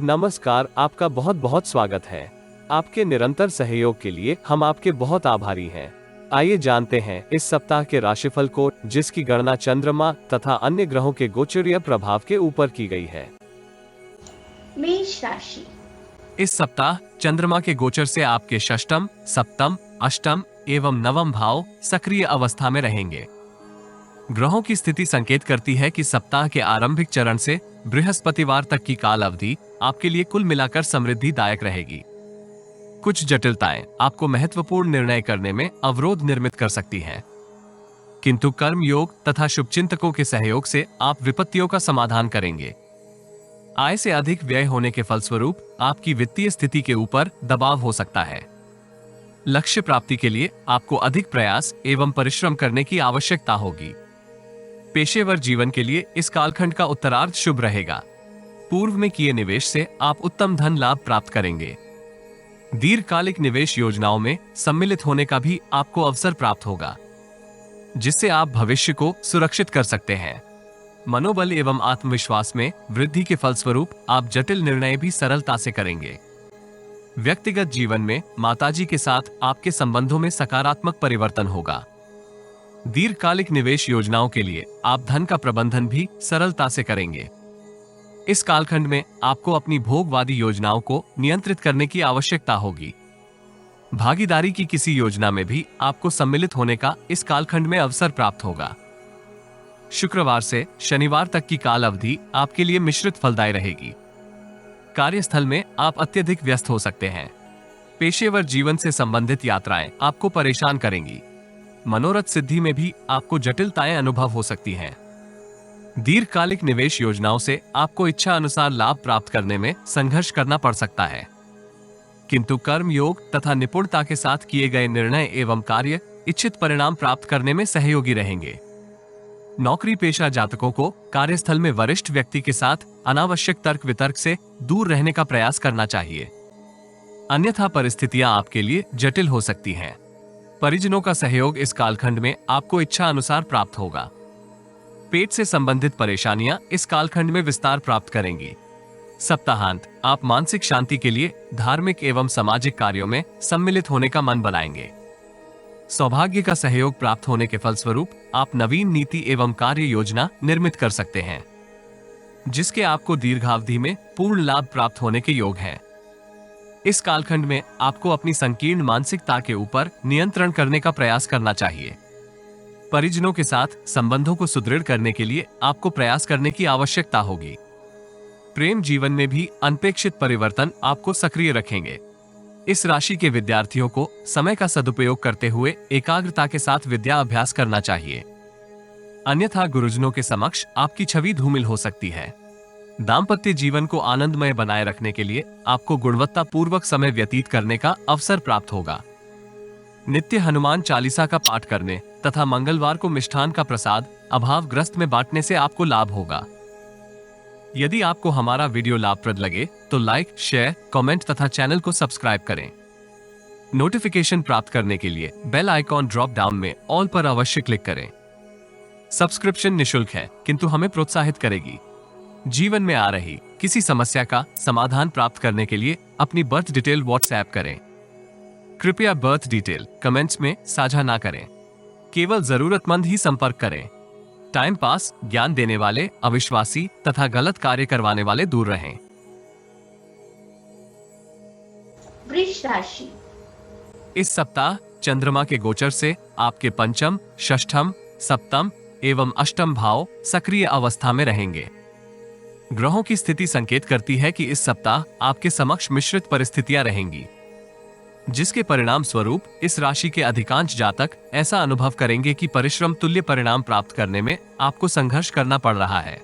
नमस्कार, आपका बहुत बहुत स्वागत है। आपके निरंतर सहयोग के लिए हम आपके बहुत आभारी हैं। आइए जानते हैं इस सप्ताह के राशिफल को, जिसकी गणना चंद्रमा तथा अन्य ग्रहों के गोचरीय प्रभाव के ऊपर की गई है। मेष राशि। इस सप्ताह चंद्रमा के गोचर से आपके षष्टम, सप्तम, अष्टम एवं नवम भाव सक्रिय अवस्था में रहेंगे। ग्रहों की स्थिति संकेत करती है कि सप्ताह के आरंभिक चरण से बृहस्पतिवार तक की काल अवधि आपके लिए कुल मिलाकर समृद्धिदायक रहेगी। कुछ जटिलताएं आपको महत्वपूर्ण निर्णय करने में अवरोध निर्मित कर सकती हैं, किंतु कर्म योग तथा शुभचिंतकों के सहयोग से आप विपत्तियों का समाधान करेंगे। आय से अधिक व्यय होने के फलस्वरूप आपकी वित्तीय स्थिति के ऊपर दबाव हो सकता है। लक्ष्य प्राप्ति के लिए आपको अधिक प्रयास एवं परिश्रम करने की आवश्यकता होगी। पेशेवर जीवन के लिए इस कालखंड का उत्तरार्ध शुभ रहेगा। पूर्व में किए निवेश से आप उत्तम धन लाभ प्राप्त करेंगे। दीर्घकालिक निवेश योजनाओं में सम्मिलित होने का भी आपको अवसर प्राप्त होगा, जिससे आप भविष्य को सुरक्षित कर सकते हैं। मनोबल एवं आत्मविश्वास में वृद्धि के फलस्वरूप आप जटिल निर्णय भी सरलता से करेंगे। व्यक्तिगत जीवन में माताजी के साथ आपके संबंधों में सकारात्मक परिवर्तन होगा। दीर्घकालिक निवेश योजनाओं के लिए आप धन का प्रबंधन भी सरलता से करेंगे। इस कालखंड में आपको अपनी भोगवादी योजनाओं को नियंत्रित करने की आवश्यकता होगी। भागीदारी की किसी योजना में भी आपको सम्मिलित होने का इस कालखंड में अवसर प्राप्त होगा। शुक्रवार से शनिवार तक की काल अवधि आपके लिए मिश्रित फलदायी रहेगी। कार्यस्थल में आप अत्यधिक व्यस्त हो सकते हैं। पेशेवर जीवन से संबंधित यात्राएं आपको परेशान करेंगी। मनोरथ सिद्धि में भी आपको जटिलताएं अनुभव हो सकती हैं। दीर्घकालिक निवेश योजनाओं से आपको इच्छा अनुसार लाभ प्राप्त करने में संघर्ष करना पड़ सकता है, किंतु कर्म योग तथा निपुणता के साथ किए गए निर्णय एवं कार्य इच्छित परिणाम प्राप्त करने में सहयोगी रहेंगे। नौकरी पेशा जातकों को कार्यस्थल में वरिष्ठ व्यक्ति के साथ अनावश्यक तर्क वितर्क से दूर रहने का प्रयास करना चाहिए, अन्यथा परिस्थितियां आपके लिए जटिल हो सकती हैं। परिजनों का सहयोग इस कालखंड में आपको इच्छा अनुसार प्राप्त होगा। पेट से संबंधित परेशानियां इस कालखंड में विस्तार प्राप्त करेंगी। सप्ताहांत आप मानसिक शांति के लिए धार्मिक एवं सामाजिक कार्यों में सम्मिलित होने का मन बनाएंगे। सौभाग्य का सहयोग प्राप्त होने के फलस्वरूप आप नवीन नीति एवं कार्य योजना निर्मित कर सकते हैं, जिसके आपको दीर्घावधि में पूर्ण लाभ प्राप्त होने के योग हैं। इस कालखंड में आपको अपनी संकीर्ण मानसिकता के ऊपर नियंत्रण करने का प्रयास करना चाहिए। परिजनों के साथ संबंधों को सुदृढ़ करने के लिए आपको प्रयास करने की आवश्यकता होगी। प्रेम जीवन में भी अनपेक्षित परिवर्तन आपको सक्रिय रखेंगे। इस राशि के विद्यार्थियों को समय का सदुपयोग करते हुए एकाग्रता के साथ विद्या अभ्यास करना चाहिए, अन्यथा गुरुजनों के समक्ष आपकी छवि धूमिल हो सकती है। दाम्पत्य जीवन को आनंदमय बनाए रखने के लिए आपको गुणवत्ता पूर्वक समय व्यतीत करने का अवसर प्राप्त होगा। नित्य हनुमान चालीसा का पाठ करने तथा मंगलवार को मिष्ठान का प्रसाद अभावग्रस्त में बांटने से आपको लाभ होगा। यदि आपको हमारा वीडियो लाभप्रद लगे तो लाइक, शेयर, कमेंट तथा चैनल को सब्सक्राइब करें। नोटिफिकेशन प्राप्त करने के लिए बेल आइकॉन ड्रॉप डाउन में ऑल पर अवश्य क्लिक करें। सब्सक्रिप्शन निशुल्क है, किंतु हमें प्रोत्साहित करेगी। जीवन में आ रही किसी समस्या का समाधान प्राप्त करने के लिए अपनी बर्थ डिटेल व्हाट्सएप करें। कृपया बर्थ डिटेल कमेंट्स में साझा ना करें, केवल जरूरतमंद ही संपर्क करें। टाइम पास, ज्ञान देने वाले अविश्वासी तथा गलत कार्य करवाने वाले दूर रहें। वृष राशि। इस सप्ताह चंद्रमा के गोचर से आपके पंचम, षष्ठम, सप्तम एवं अष्टम भाव सक्रिय अवस्था में रहेंगे। ग्रहों की स्थिति संकेत करती है कि इस सप्ताह आपके समक्ष मिश्रित परिस्थितियां रहेंगी, जिसके परिणाम स्वरूप इस राशि के अधिकांश जातक ऐसा अनुभव करेंगे कि परिश्रम तुल्य परिणाम प्राप्त करने में आपको संघर्ष करना पड़ रहा है।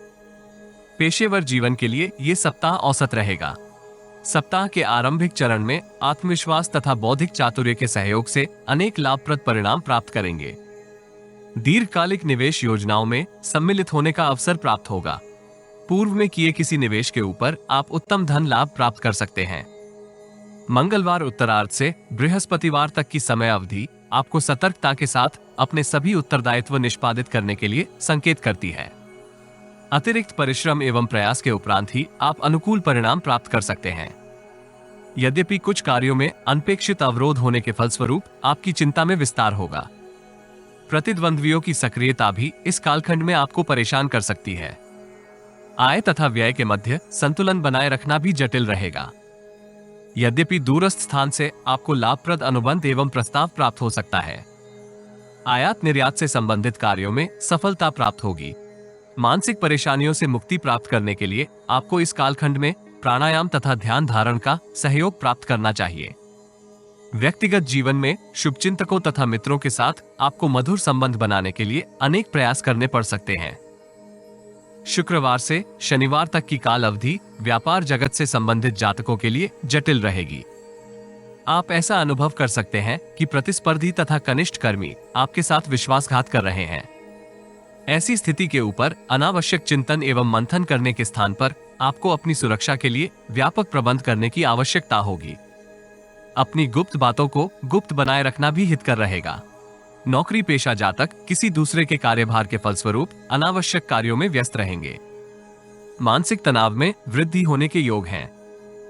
पेशेवर जीवन के लिए ये सप्ताह औसत रहेगा। सप्ताह के आरंभिक चरण में आत्मविश्वास तथा बौद्धिक चातुर्य के सहयोग से अनेक लाभप्रद परिणाम प्राप्त करेंगे। दीर्घकालिक निवेश योजनाओं में सम्मिलित होने का अवसर प्राप्त होगा। पूर्व में किए किसी निवेश के ऊपर आप उत्तम धन लाभ प्राप्त कर सकते हैं। मंगलवार उत्तरार्ध से बृहस्पतिवार तक की समय अवधि आपको सतर्कता के साथ अपने सभी उत्तरदायित्व निष्पादित करने के लिए संकेत करती है। अतिरिक्त परिश्रम एवं प्रयास के उपरांत ही आप अनुकूल परिणाम प्राप्त कर सकते हैं। यद्यपि कुछ कार्यों में अनपेक्षित अवरोध होने के फलस्वरूप आपकी चिंता में विस्तार होगा। प्रतिद्वंद्वियों की सक्रियता भी इस कालखंड में आपको परेशान कर सकती है। आय तथा व्यय के मध्य संतुलन बनाए रखना भी जटिल रहेगा। यद्यपि दूरस्थ स्थान से आपको लाभप्रद अनुबंध एवं प्रस्ताव प्राप्त हो सकता है। आयात निर्यात से संबंधित कार्यों में सफलता प्राप्त होगी। मानसिक परेशानियों से मुक्ति प्राप्त करने के लिए आपको इस कालखंड में प्राणायाम तथा ध्यान धारण का सहयोग प्राप्त करना चाहिए। व्यक्तिगत जीवन में शुभचिंतकों तथा मित्रों के साथ आपको मधुर संबंध बनाने के लिए अनेक प्रयास करने पड़ सकते हैं। शुक्रवार से शनिवार तक की काल अवधि व्यापार जगत से संबंधित जातकों के लिए जटिल रहेगी। आप ऐसा अनुभव कर सकते हैं कि प्रतिस्पर्धी तथा कनिष्ठ कर्मी आपके साथ विश्वासघात कर रहे हैं। ऐसी स्थिति के ऊपर अनावश्यक चिंतन एवं मंथन करने के स्थान पर आपको अपनी सुरक्षा के लिए व्यापक प्रबंध करने की आवश्यकता होगी। अपनी गुप्त बातों को गुप्त बनाए रखना भी हितकर रहेगा। नौकरी पेशा जातक किसी दूसरे के कार्यभार के फलस्वरूप अनावश्यक कार्यों में व्यस्त रहेंगे। मानसिक तनाव में वृद्धि होने के योग हैं।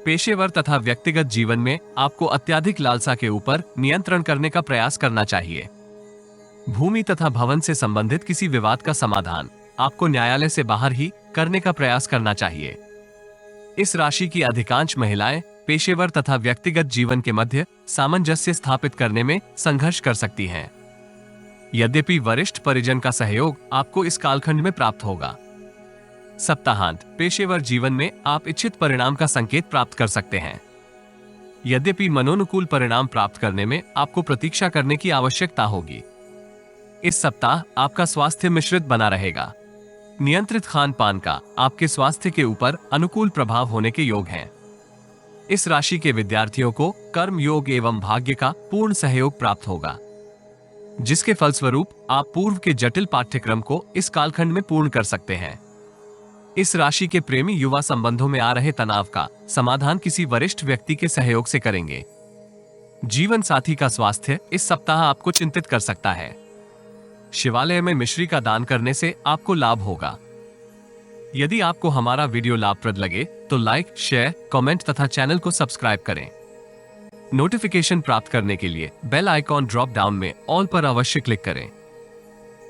पेशेवर तथा व्यक्तिगत जीवन में आपको अत्यधिक लालसा के ऊपर नियंत्रण करने का प्रयास करना चाहिए। भूमि तथा भवन से संबंधित किसी विवाद का समाधान आपको न्यायालय से बाहर ही करने का प्रयास करना चाहिए। इस राशि की अधिकांश महिलाएं पेशेवर तथा व्यक्तिगत जीवन के मध्य सामंजस्य स्थापित करने में संघर्ष कर सकती हैं। यद्यपि वरिष्ठ परिजन का सहयोग आपको इस कालखंड में प्राप्त होगा। सप्ताहांत पेशेवर जीवन में आप इच्छित परिणाम का संकेत प्राप्त कर सकते हैं। यद्यपि मनोनुकूल परिणाम प्राप्त करने में आपको प्रतीक्षा करने की आवश्यकता होगी। इस सप्ताह आपका स्वास्थ्य मिश्रित बना रहेगा। नियंत्रित खान पान का आपके स्वास्थ्य के ऊपर अनुकूल प्रभाव होने के योग हैं। इस राशि के विद्यार्थियों को कर्म योग एवं भाग्य का पूर्ण सहयोग प्राप्त होगा, जिसके फलस्वरूप आप पूर्व के जटिल पाठ्यक्रम को इस कालखंड में पूर्ण कर सकते हैं। इस राशि के प्रेमी युवा संबंधों में आ रहे तनाव का समाधान किसी वरिष्ठ व्यक्ति के सहयोग से करेंगे। जीवन साथी का स्वास्थ्य इस सप्ताह आपको चिंतित कर सकता है। शिवालय में मिश्री का दान करने से आपको लाभ होगा। यदि आपको हमारा वीडियो लाभप्रद लगे तो लाइक, शेयर, कमेंट तथा चैनल को सब्सक्राइब करें। नोटिफिकेशन प्राप्त करने के लिए बेल आइकॉन ड्रॉप डाउन में ऑल पर अवश्य क्लिक करें।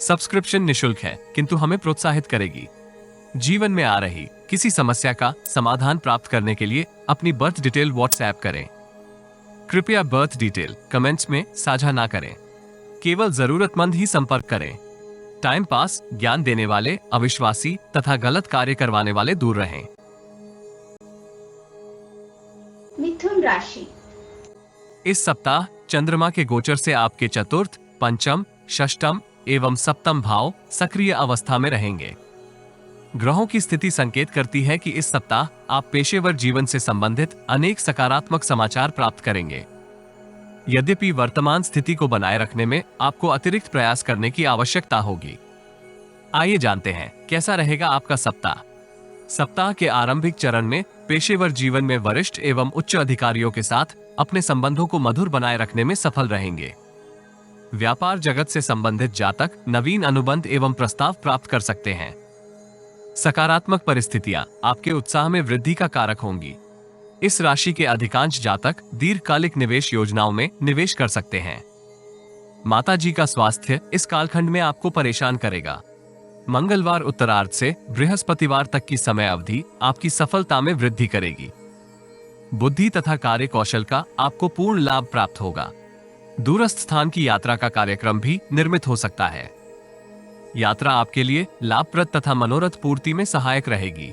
सब्सक्रिप्शन निशुल्क है, किंतु हमें प्रोत्साहित करेगी। जीवन में आ रही किसी समस्या का समाधान प्राप्त करने के लिए अपनी बर्थ डिटेल व्हाट्सएप करें। कृपया बर्थ डिटेल कमेंट्स में साझा ना करें। केवल जरूरतमंद ही संपर्क करें। टाइम पास, ज्ञान देने वाले, अविश्वासी तथा गलत कार्य करवाने वाले दूर रहें। मिथुन राशि। इस सप्ताह चंद्रमा के गोचर से आपके चतुर्थ, पंचम, षष्टम एवं सप्तम भाव सक्रिय अवस्था में रहेंगे। ग्रहों की स्थिति संकेत करती है कि इस सप्ताह आप पेशेवर जीवन से संबंधित अनेक सकारात्मक समाचार प्राप्त करेंगे। यद्यपि वर्तमान स्थिति को बनाए रखने में आपको अतिरिक्त प्रयास करने की आवश्यकता होगी। आइए जानते हैं कैसा रहेगा आपका सप्ताह। सप्ताह के आरंभिक चरण में पेशेवर जीवन में वरिष्ठ एवं उच्च अधिकारियों के साथ अपने संबंधों को मधुर बनाए रखने में सफल रहेंगे। व्यापार जगत से संबंधित जातक नवीन अनुबंध एवं प्रस्ताव प्राप्त कर सकते हैं। सकारात्मक परिस्थितियां आपके उत्साह में वृद्धि का कारक होंगी। इस राशि के अधिकांश जातक दीर्घकालिक निवेश योजनाओं में निवेश कर सकते हैं। माताजी का स्वास्थ्य इस कालखंड में आपको परेशान करेगा। मंगलवार उत्तरार्ध से बृहस्पतिवार तक की समय अवधि आपकी सफलता में वृद्धि करेगी। बुद्धि तथा कार्य कौशल का आपको पूर्ण लाभ प्राप्त होगा। दूरस्थ स्थान की यात्रा का कार्यक्रम भी निर्मित हो सकता है। यात्रा आपके लिए लाभप्रद तथा मनोरथ पूर्ति में सहायक रहेगी।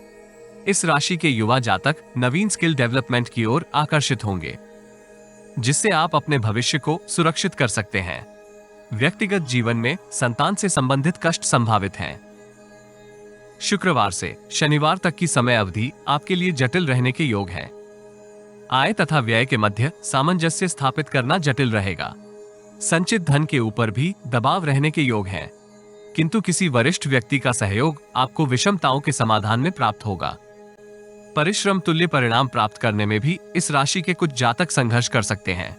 इस राशि के युवा जातक नवीन स्किल डेवलपमेंट की ओर आकर्षित होंगे, जिससे आप अपने भविष्य को सुरक्षित कर सकते हैं। व्यक्तिगत जीवन में संतान से संबंधित कष्ट संभावित हैं। शुक्रवार से शनिवार तक की समय अवधि आपके लिए जटिल रहने के योग है। आय तथा व्यय के मध्य सामंजस्य स्थापित करना जटिल रहेगा। संचित धन के ऊपर भी दबाव रहने के योग हैं, किंतु किसी वरिष्ठ व्यक्ति का सहयोग आपको विषमताओं के समाधान में प्राप्त होगा। परिश्रम तुल्य परिणाम प्राप्त करने में भी इस राशि के कुछ जातक संघर्ष कर सकते हैं।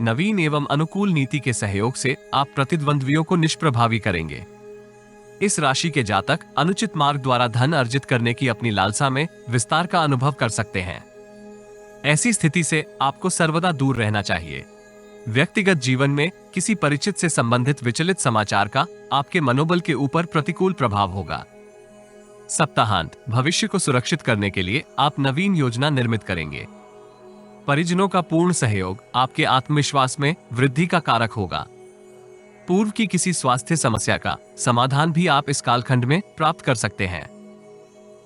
नवीन एवं अनुकूल नीति के सहयोग से आप प्रतिद्वंद्वियों को निष्प्रभावी करेंगे। इस राशि के जातक अनुचित मार्ग द्वारा धन अर्जित करने की अपनी लालसा में विस्तार का अनुभव कर सकते हैं। ऐसी स्थिति से आपको सर्वदा दूर रहना चाहिए। व्यक्तिगत जीवन में किसी परिचित से संबंधित विचलित समाचार का आपके मनोबल के ऊपर प्रतिकूल प्रभाव होगा। सप्ताहांत, भविष्य को सुरक्षित करने के लिए आप नवीन योजना निर्मित करेंगे। परिजनों का पूर्ण सहयोग आपके आत्मविश्वास में वृद्धि का कारक होगा। पूर्व की किसी स्वास्थ्य समस्या का समाधान भी आप इस कालखंड में प्राप्त कर सकते हैं।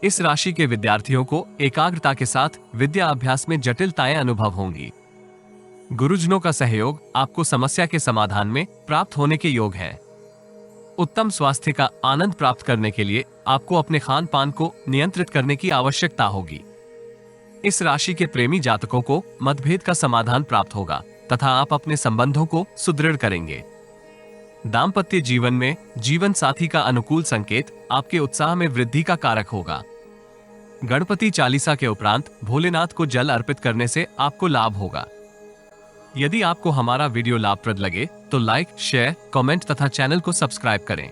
इस राशि के विद्यार्थियों को एकाग्रता के साथ विद्या अभ्यास में जटिलताएं अनुभव होंगी। गुरुजनों का सहयोग आपको समस्या के समाधान में प्राप्त होने के योग है। उत्तम स्वास्थ्य का आनंद प्राप्त करने के लिए आपको अपने खान पान को नियंत्रित करने की आवश्यकता होगी। इस राशि के प्रेमी जातकों को मतभेद का समाधान प्राप्त होगा तथा आप अपने संबंधों को सुदृढ़ करेंगे। दाम्पत्य जीवन में जीवन साथी का अनुकूल संकेत आपके उत्साह में वृद्धि का कारक होगा। गणपति चालीसा के उपरांत भोलेनाथ को जल अर्पित करने से आपको लाभ होगा। यदि आपको हमारा वीडियो लाभप्रद लगे तो लाइक, शेयर, कमेंट तथा चैनल को सब्सक्राइब करें।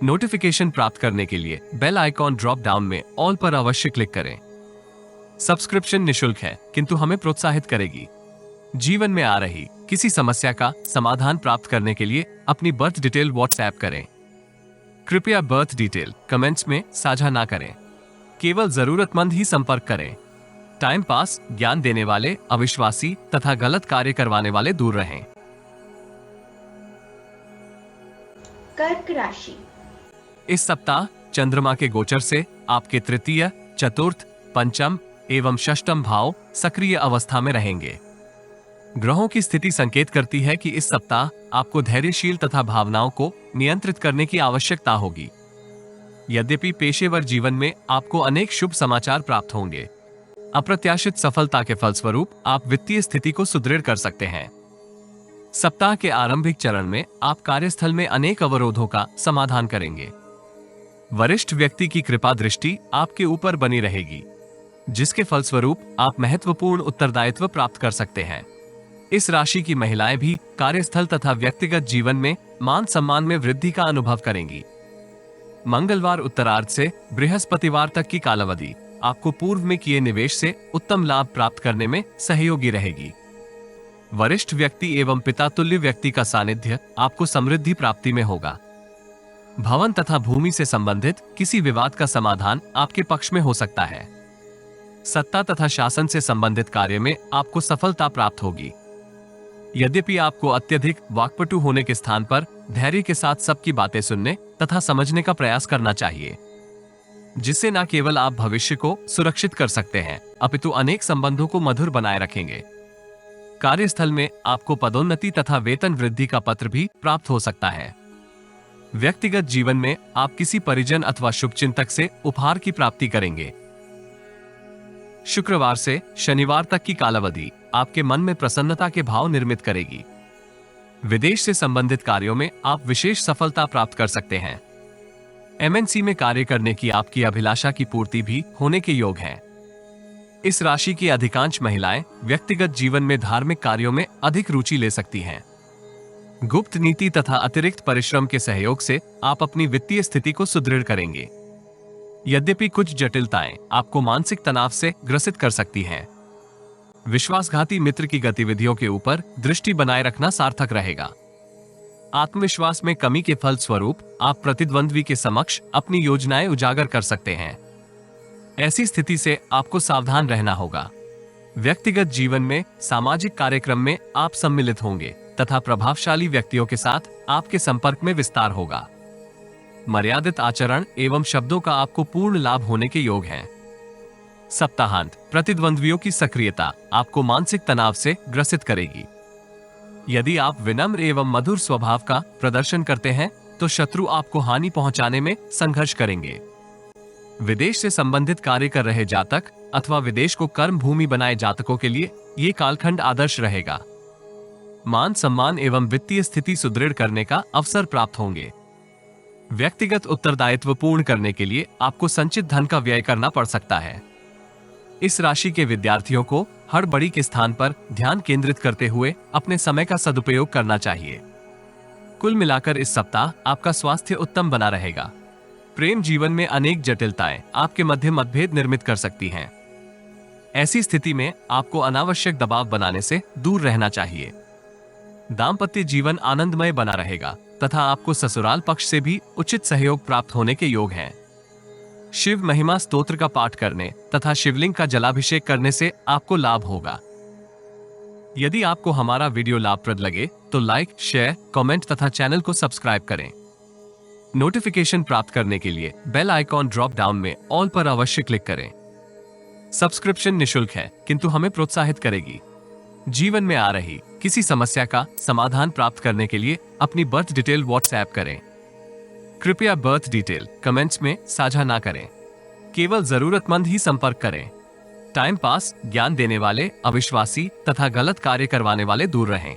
नोटिफिकेशन प्राप्त करने के लिए बेल आइकॉन ड्रॉप डाउन में ऑल पर अवश्य क्लिक करें। सब्सक्रिप्शन निशुल्क है किंतु हमें प्रोत्साहित करेगी। जीवन में आ रही किसी समस्या का समाधान प्राप्त करने के लिए अपनी बर्थ डिटेल व्हाट्सएप करें। कृपया बर्थ डिटेल कमेंट्स में साझा ना करें। केवल जरूरतमंद ही संपर्क करें। टाइम पास, ज्ञान देने वाले, अविश्वासी तथा गलत कार्य करवाने वाले दूर रहें। कर्क राशि। इस सप्ताह चंद्रमा के गोचर से आपके तृतीय, चतुर्थ, पंचम एवं षष्ठम भाव सक्रिय अवस्था में रहेंगे। ग्रहों की स्थिति संकेत करती है कि इस सप्ताह आपको धैर्यशील तथा भावनाओं को नियंत्रित करने की आवश्यकता होगी। यद्यपि पेशेवर जीवन में आपको अनेक शुभ समाचार प्राप्त होंगे। अप्रत्याशित सफलता के फलस्वरूप आप वित्तीय स्थिति को सुदृढ़ कर सकते हैं। सप्ताह के आरंभिक चरण में आप कार्यस्थल में अनेक अवरोधों का समाधान करेंगे। वरिष्ठ व्यक्ति की कृपा दृष्टि आपके ऊपर बनी रहेगी, जिसके फलस्वरूप आप महत्वपूर्ण उत्तरदायित्व प्राप्त कर सकते हैं। इस राशि की महिलाएं भी कार्यस्थल तथा व्यक्तिगत जीवन में मान सम्मान में वृद्धि का अनुभव करेंगी। मंगलवार उत्तरार्ध से बृहस्पतिवार तक की कालावधि आपको पूर्व में किए निवेश से उत्तम लाभ प्राप्त करने में सहयोगी रहेगी। वरिष्ठ व्यक्ति एवं पिता तुल्य व्यक्ति का सानिध्य आपको समृद्धि प्राप्ति में होगा। भवन तथा भूमि से संबंधित किसी विवाद का समाधान आपके पक्ष में हो सकता है। सत्ता तथा शासन से संबंधित कार्य में आपको सफलता प्राप्त होगी। यद्यपि आपको अत्यधिक वाक्पटु होने के स्थान पर धैर्य के साथ सबकी बातें सुनने तथा समझने का प्रयास करना चाहिए, जिससे न केवल आप भविष्य को सुरक्षित कर सकते हैं अपितु अनेक संबंधों को मधुर बनाए रखेंगे। कार्यस्थल में आपको पदोन्नति तथा वेतन वृद्धि का पत्र भी प्राप्त हो सकता है। व्यक्तिगत जीवन में आप किसी परिजन अथवा शुभचिंतक से उपहार की प्राप्ति करेंगे। शुक्रवार से शनिवार तक की कालावधि आपके मन में प्रसन्नता के भाव निर्मित करेगी। विदेश से संबंधित कार्यों में आप विशेष सफलता प्राप्त कर सकते हैं। एमएनसी में कार्य करने की आपकी अभिलाषा की पूर्ति भी होने के योग है। इस राशि की अधिकांश महिलाएं व्यक्तिगत जीवन में धार्मिक कार्यों में अधिक रुचि ले सकती हैं। गुप्त नीति तथा अतिरिक्त परिश्रम के सहयोग से आप अपनी वित्तीय स्थिति को सुदृढ़ करेंगे। यद्यपि कुछ जटिलताएं आपको मानसिक तनाव से ग्रसित कर सकती हैं। विश्वासघाती मित्र की गतिविधियों के ऊपर दृष्टि बनाए रखना सार्थक रहेगा। आत्मविश्वास में कमी के फल स्वरूप आप प्रतिद्वंद्वी के समक्ष अपनी योजनाएं उजागर कर सकते हैं। ऐसी स्थिति से आपको सावधान रहना होगा। व्यक्तिगत जीवन में सामाजिक कार्यक्रम में आप सम्मिलित होंगे तथा प्रभावशाली व्यक्तियों के साथ आपके संपर्क में विस्तार होगा। मर्यादित आचरण एवं शब्दों का आपको पूर्ण लाभ होने के योग हैं। सप्ताहांत, प्रतिद्वंद्वियों की सक्रियता आपको मानसिक तनाव से ग्रसित करेगी। यदि आप विनम्र एवं मधुर स्वभाव का प्रदर्शन करते हैं तो शत्रु आपको हानि पहुंचाने में संघर्ष करेंगे। विदेश से संबंधित कार्य कर रहे जातक अथवा विदेश को कर्म भूमि बनाए जातकों के लिए ये कालखंड आदर्श रहेगा। मान सम्मान एवं वित्तीय स्थिति सुदृढ़ करने का अवसर प्राप्त होंगे। व्यक्तिगत उत्तरदायित्व पूर्ण करने के लिए आपको संचित धन का व्यय करना पड़ सकता है। इस राशि के विद्यार्थियों को हड़बड़ी के स्थान पर ध्यान केंद्रित करते हुए अपने समय का सदुपयोग करना चाहिए। कुल मिलाकर इस सप्ताह आपका स्वास्थ्य उत्तम बना रहेगा। प्रेम जीवन में अनेक जटिलताएं आपके मध्य मतभेद निर्मित कर सकती हैं। ऐसी स्थिति में आपको अनावश्यक दबाव बनाने से दूर रहना चाहिए। दाम्पत्य जीवन आनंदमय बना रहेगा तथा आपको ससुराल पक्ष से भी उचित सहयोग प्राप्त होने के योग हैं। शिव महिमा स्तोत्र का पाठ करने तथा शिवलिंग का जलाभिषेक करने से आपको लाभ होगा। यदि आपको हमारा वीडियो लाभप्रद लगे तो लाइक, शेयर, कमेंट तथा चैनल को सब्सक्राइब करें। नोटिफिकेशन प्राप्त करने के लिए बेल आइकॉन ड्रॉप डाउन में ऑल पर अवश्य क्लिक करें। सब्सक्रिप्शन निशुल्क है किंतु हमें प्रोत्साहित करेगी। जीवन में आ रही किसी समस्या का समाधान प्राप्त करने के लिए अपनी बर्थ डिटेल व्हाट्सएप करें। कृपया बर्थ डिटेल कमेंट्स में साझा ना करें। केवल जरूरतमंद ही संपर्क करें। टाइम पास, ज्ञान देने वाले, अविश्वासी तथा गलत कार्य करवाने वाले दूर रहें।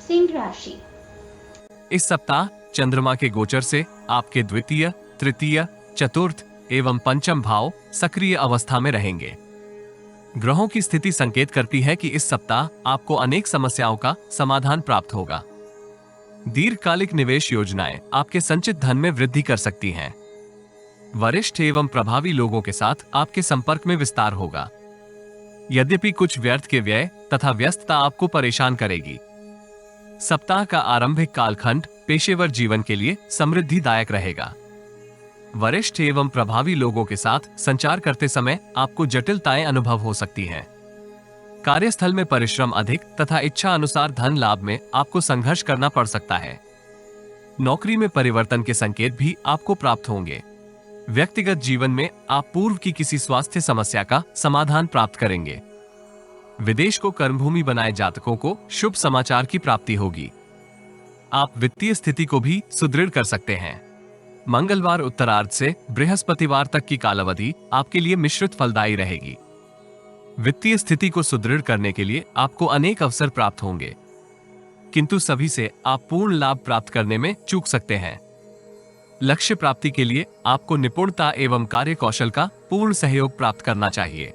सिंह राशि। इस सप्ताह चंद्रमा के गोचर से आपके द्वितीय, तृतीय, चतुर्थ एवं पंचम भाव सक्रिय अवस्था में रहेंगे। ग्रहों की स्थिति संकेत करती है कि इस सप्ताह आपको अनेक समस्याओं का समाधान प्राप्त होगा। दीर्घकालिक निवेश योजनाएं आपके संचित धन में वृद्धि कर सकती हैं। वरिष्ठ एवं प्रभावी लोगों के साथ आपके संपर्क में विस्तार होगा। यद्यपि कुछ व्यर्थ के व्यय तथा व्यस्तता आपको परेशान करेगी। सप्ताह का आरंभिक कालखंड पेशेवर जीवन के लिए समृद्धिदायक रहेगा। वरिष्ठ एवं प्रभावी लोगों के साथ संचार करते समय आपको जटिलताएं अनुभव हो सकती हैं। कार्यस्थल में परिश्रम अधिक तथा इच्छा अनुसार धन लाभ में आपको संघर्ष करना पड़ सकता है। नौकरी में परिवर्तन के संकेत भी आपको प्राप्त होंगे। व्यक्तिगत जीवन में आप पूर्व की किसी स्वास्थ्य समस्या का समाधान प्राप्त करेंगे। विदेश को कर्मभूमि बनाए जातकों को शुभ समाचार की प्राप्ति होगी। आप वित्तीय स्थिति को भी सुदृढ़ कर सकते हैं। मंगलवार उत्तरार्ध से बृहस्पतिवार तक की कालावधि आपके लिए मिश्रित फलदायी रहेगी। वित्तीय स्थिति को सुदृढ़ करने के लिए आपको अनेक अवसर प्राप्त होंगे, किंतु सभी से आप पूर्ण लाभ प्राप्त करने में चूक सकते हैं। लक्ष्य प्राप्ति के लिए आपको निपुणता एवं कार्य कौशल का पूर्ण सहयोग प्राप्त करना चाहिए।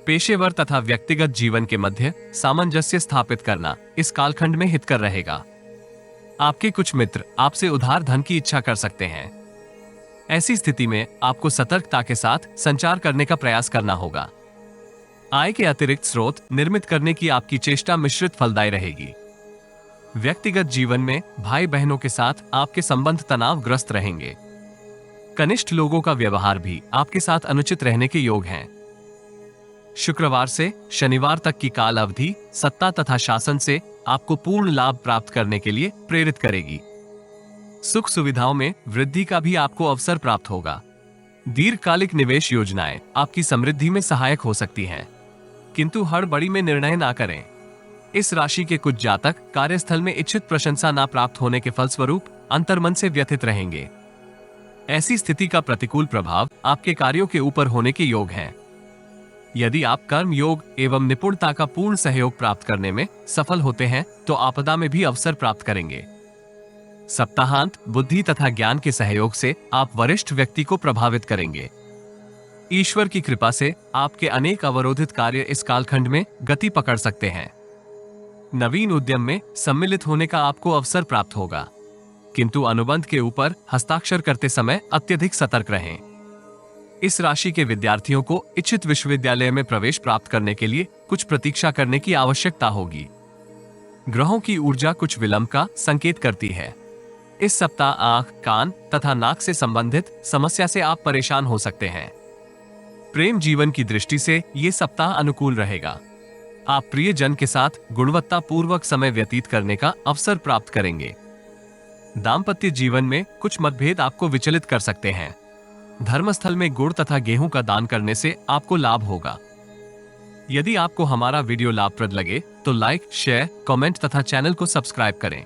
पेशेवर तथा व्यक्तिगत जीवन के मध्य सामंजस्य स्थापित करना इस कालखंड में हितकर रहेगा। आपके कुछ मित्र आपसे उधार धन की इच्छा कर सकते हैं। ऐसी स्थिति में आपको सतर्कता के साथ संचार करने का प्रयास करना होगा। आय के अतिरिक्त स्रोत निर्मित करने की आपकी चेष्टा मिश्रित फलदायी रहेगी। व्यक्तिगत जीवन में भाई बहनों के साथ आपके संबंध तनावग्रस्त रहेंगे। कनिष्ठ लोगों का व्यवहार भी आपके साथ अनुचित रहने के योग हैं। शुक्रवार से शनिवार तक की काल अवधि सत्ता तथा शासन से आपको पूर्ण लाभ प्राप्त करने के लिए प्रेरित करेगी। सुख सुविधाओं में वृद्धि का भी आपको अवसर प्राप्त होगा। दीर्घकालिक निवेश योजनाएं आपकी समृद्धि में सहायक हो सकती हैं, किंतु हड़बड़ी में निर्णय ना करें। इस राशि के कुछ जातक कार्यस्थल में इच्छित प्रशंसा ना प्राप्त होने के फलस्वरूप अंतर्मन से व्यथित रहेंगे। ऐसी स्थिति का प्रतिकूल प्रभाव आपके कार्यों के ऊपर होने के योग हैं। यदि आप कर्म योग एवं निपुणता का पूर्ण सहयोग प्राप्त करने में सफल होते हैं तो आपदा में भी अवसर प्राप्त करेंगे। सप्ताहांत बुद्धि तथा ज्ञान के सहयोग से आप वरिष्ठ व्यक्ति को प्रभावित करेंगे। ईश्वर की कृपा से आपके अनेक अवरोधित कार्य इस कालखंड में गति पकड़ सकते हैं। नवीन उद्यम में सम्मिलित होने का आपको अवसर प्राप्त होगा, किंतु अनुबंध के ऊपर हस्ताक्षर करते समय अत्यधिक सतर्क रहें। इस राशि के विद्यार्थियों को इच्छित विश्वविद्यालय में प्रवेश प्राप्त करने के लिए कुछ प्रतीक्षा करने की आवश्यकता होगी। ग्रहों की ऊर्जा कुछ विलंब का संकेत करती है। इस सप्ताह आंख, कान तथा नाक से संबंधित समस्या से आप परेशान हो सकते हैं। प्रेम जीवन की दृष्टि से ये सप्ताह अनुकूल रहेगा। आप प्रियजन के साथ गुणवत्ता पूर्वक समय व्यतीत करने का अवसर प्राप्त करेंगे। दाम्पत्य जीवन में कुछ मतभेद आपको विचलित कर सकते हैं। धर्मस्थल में गुड़ तथा गेहूं का दान करने से आपको लाभ होगा। यदि आपको हमारा वीडियो लाभप्रद लगे तो लाइक, शेयर, कमेंट तथा चैनल को सब्सक्राइब करें।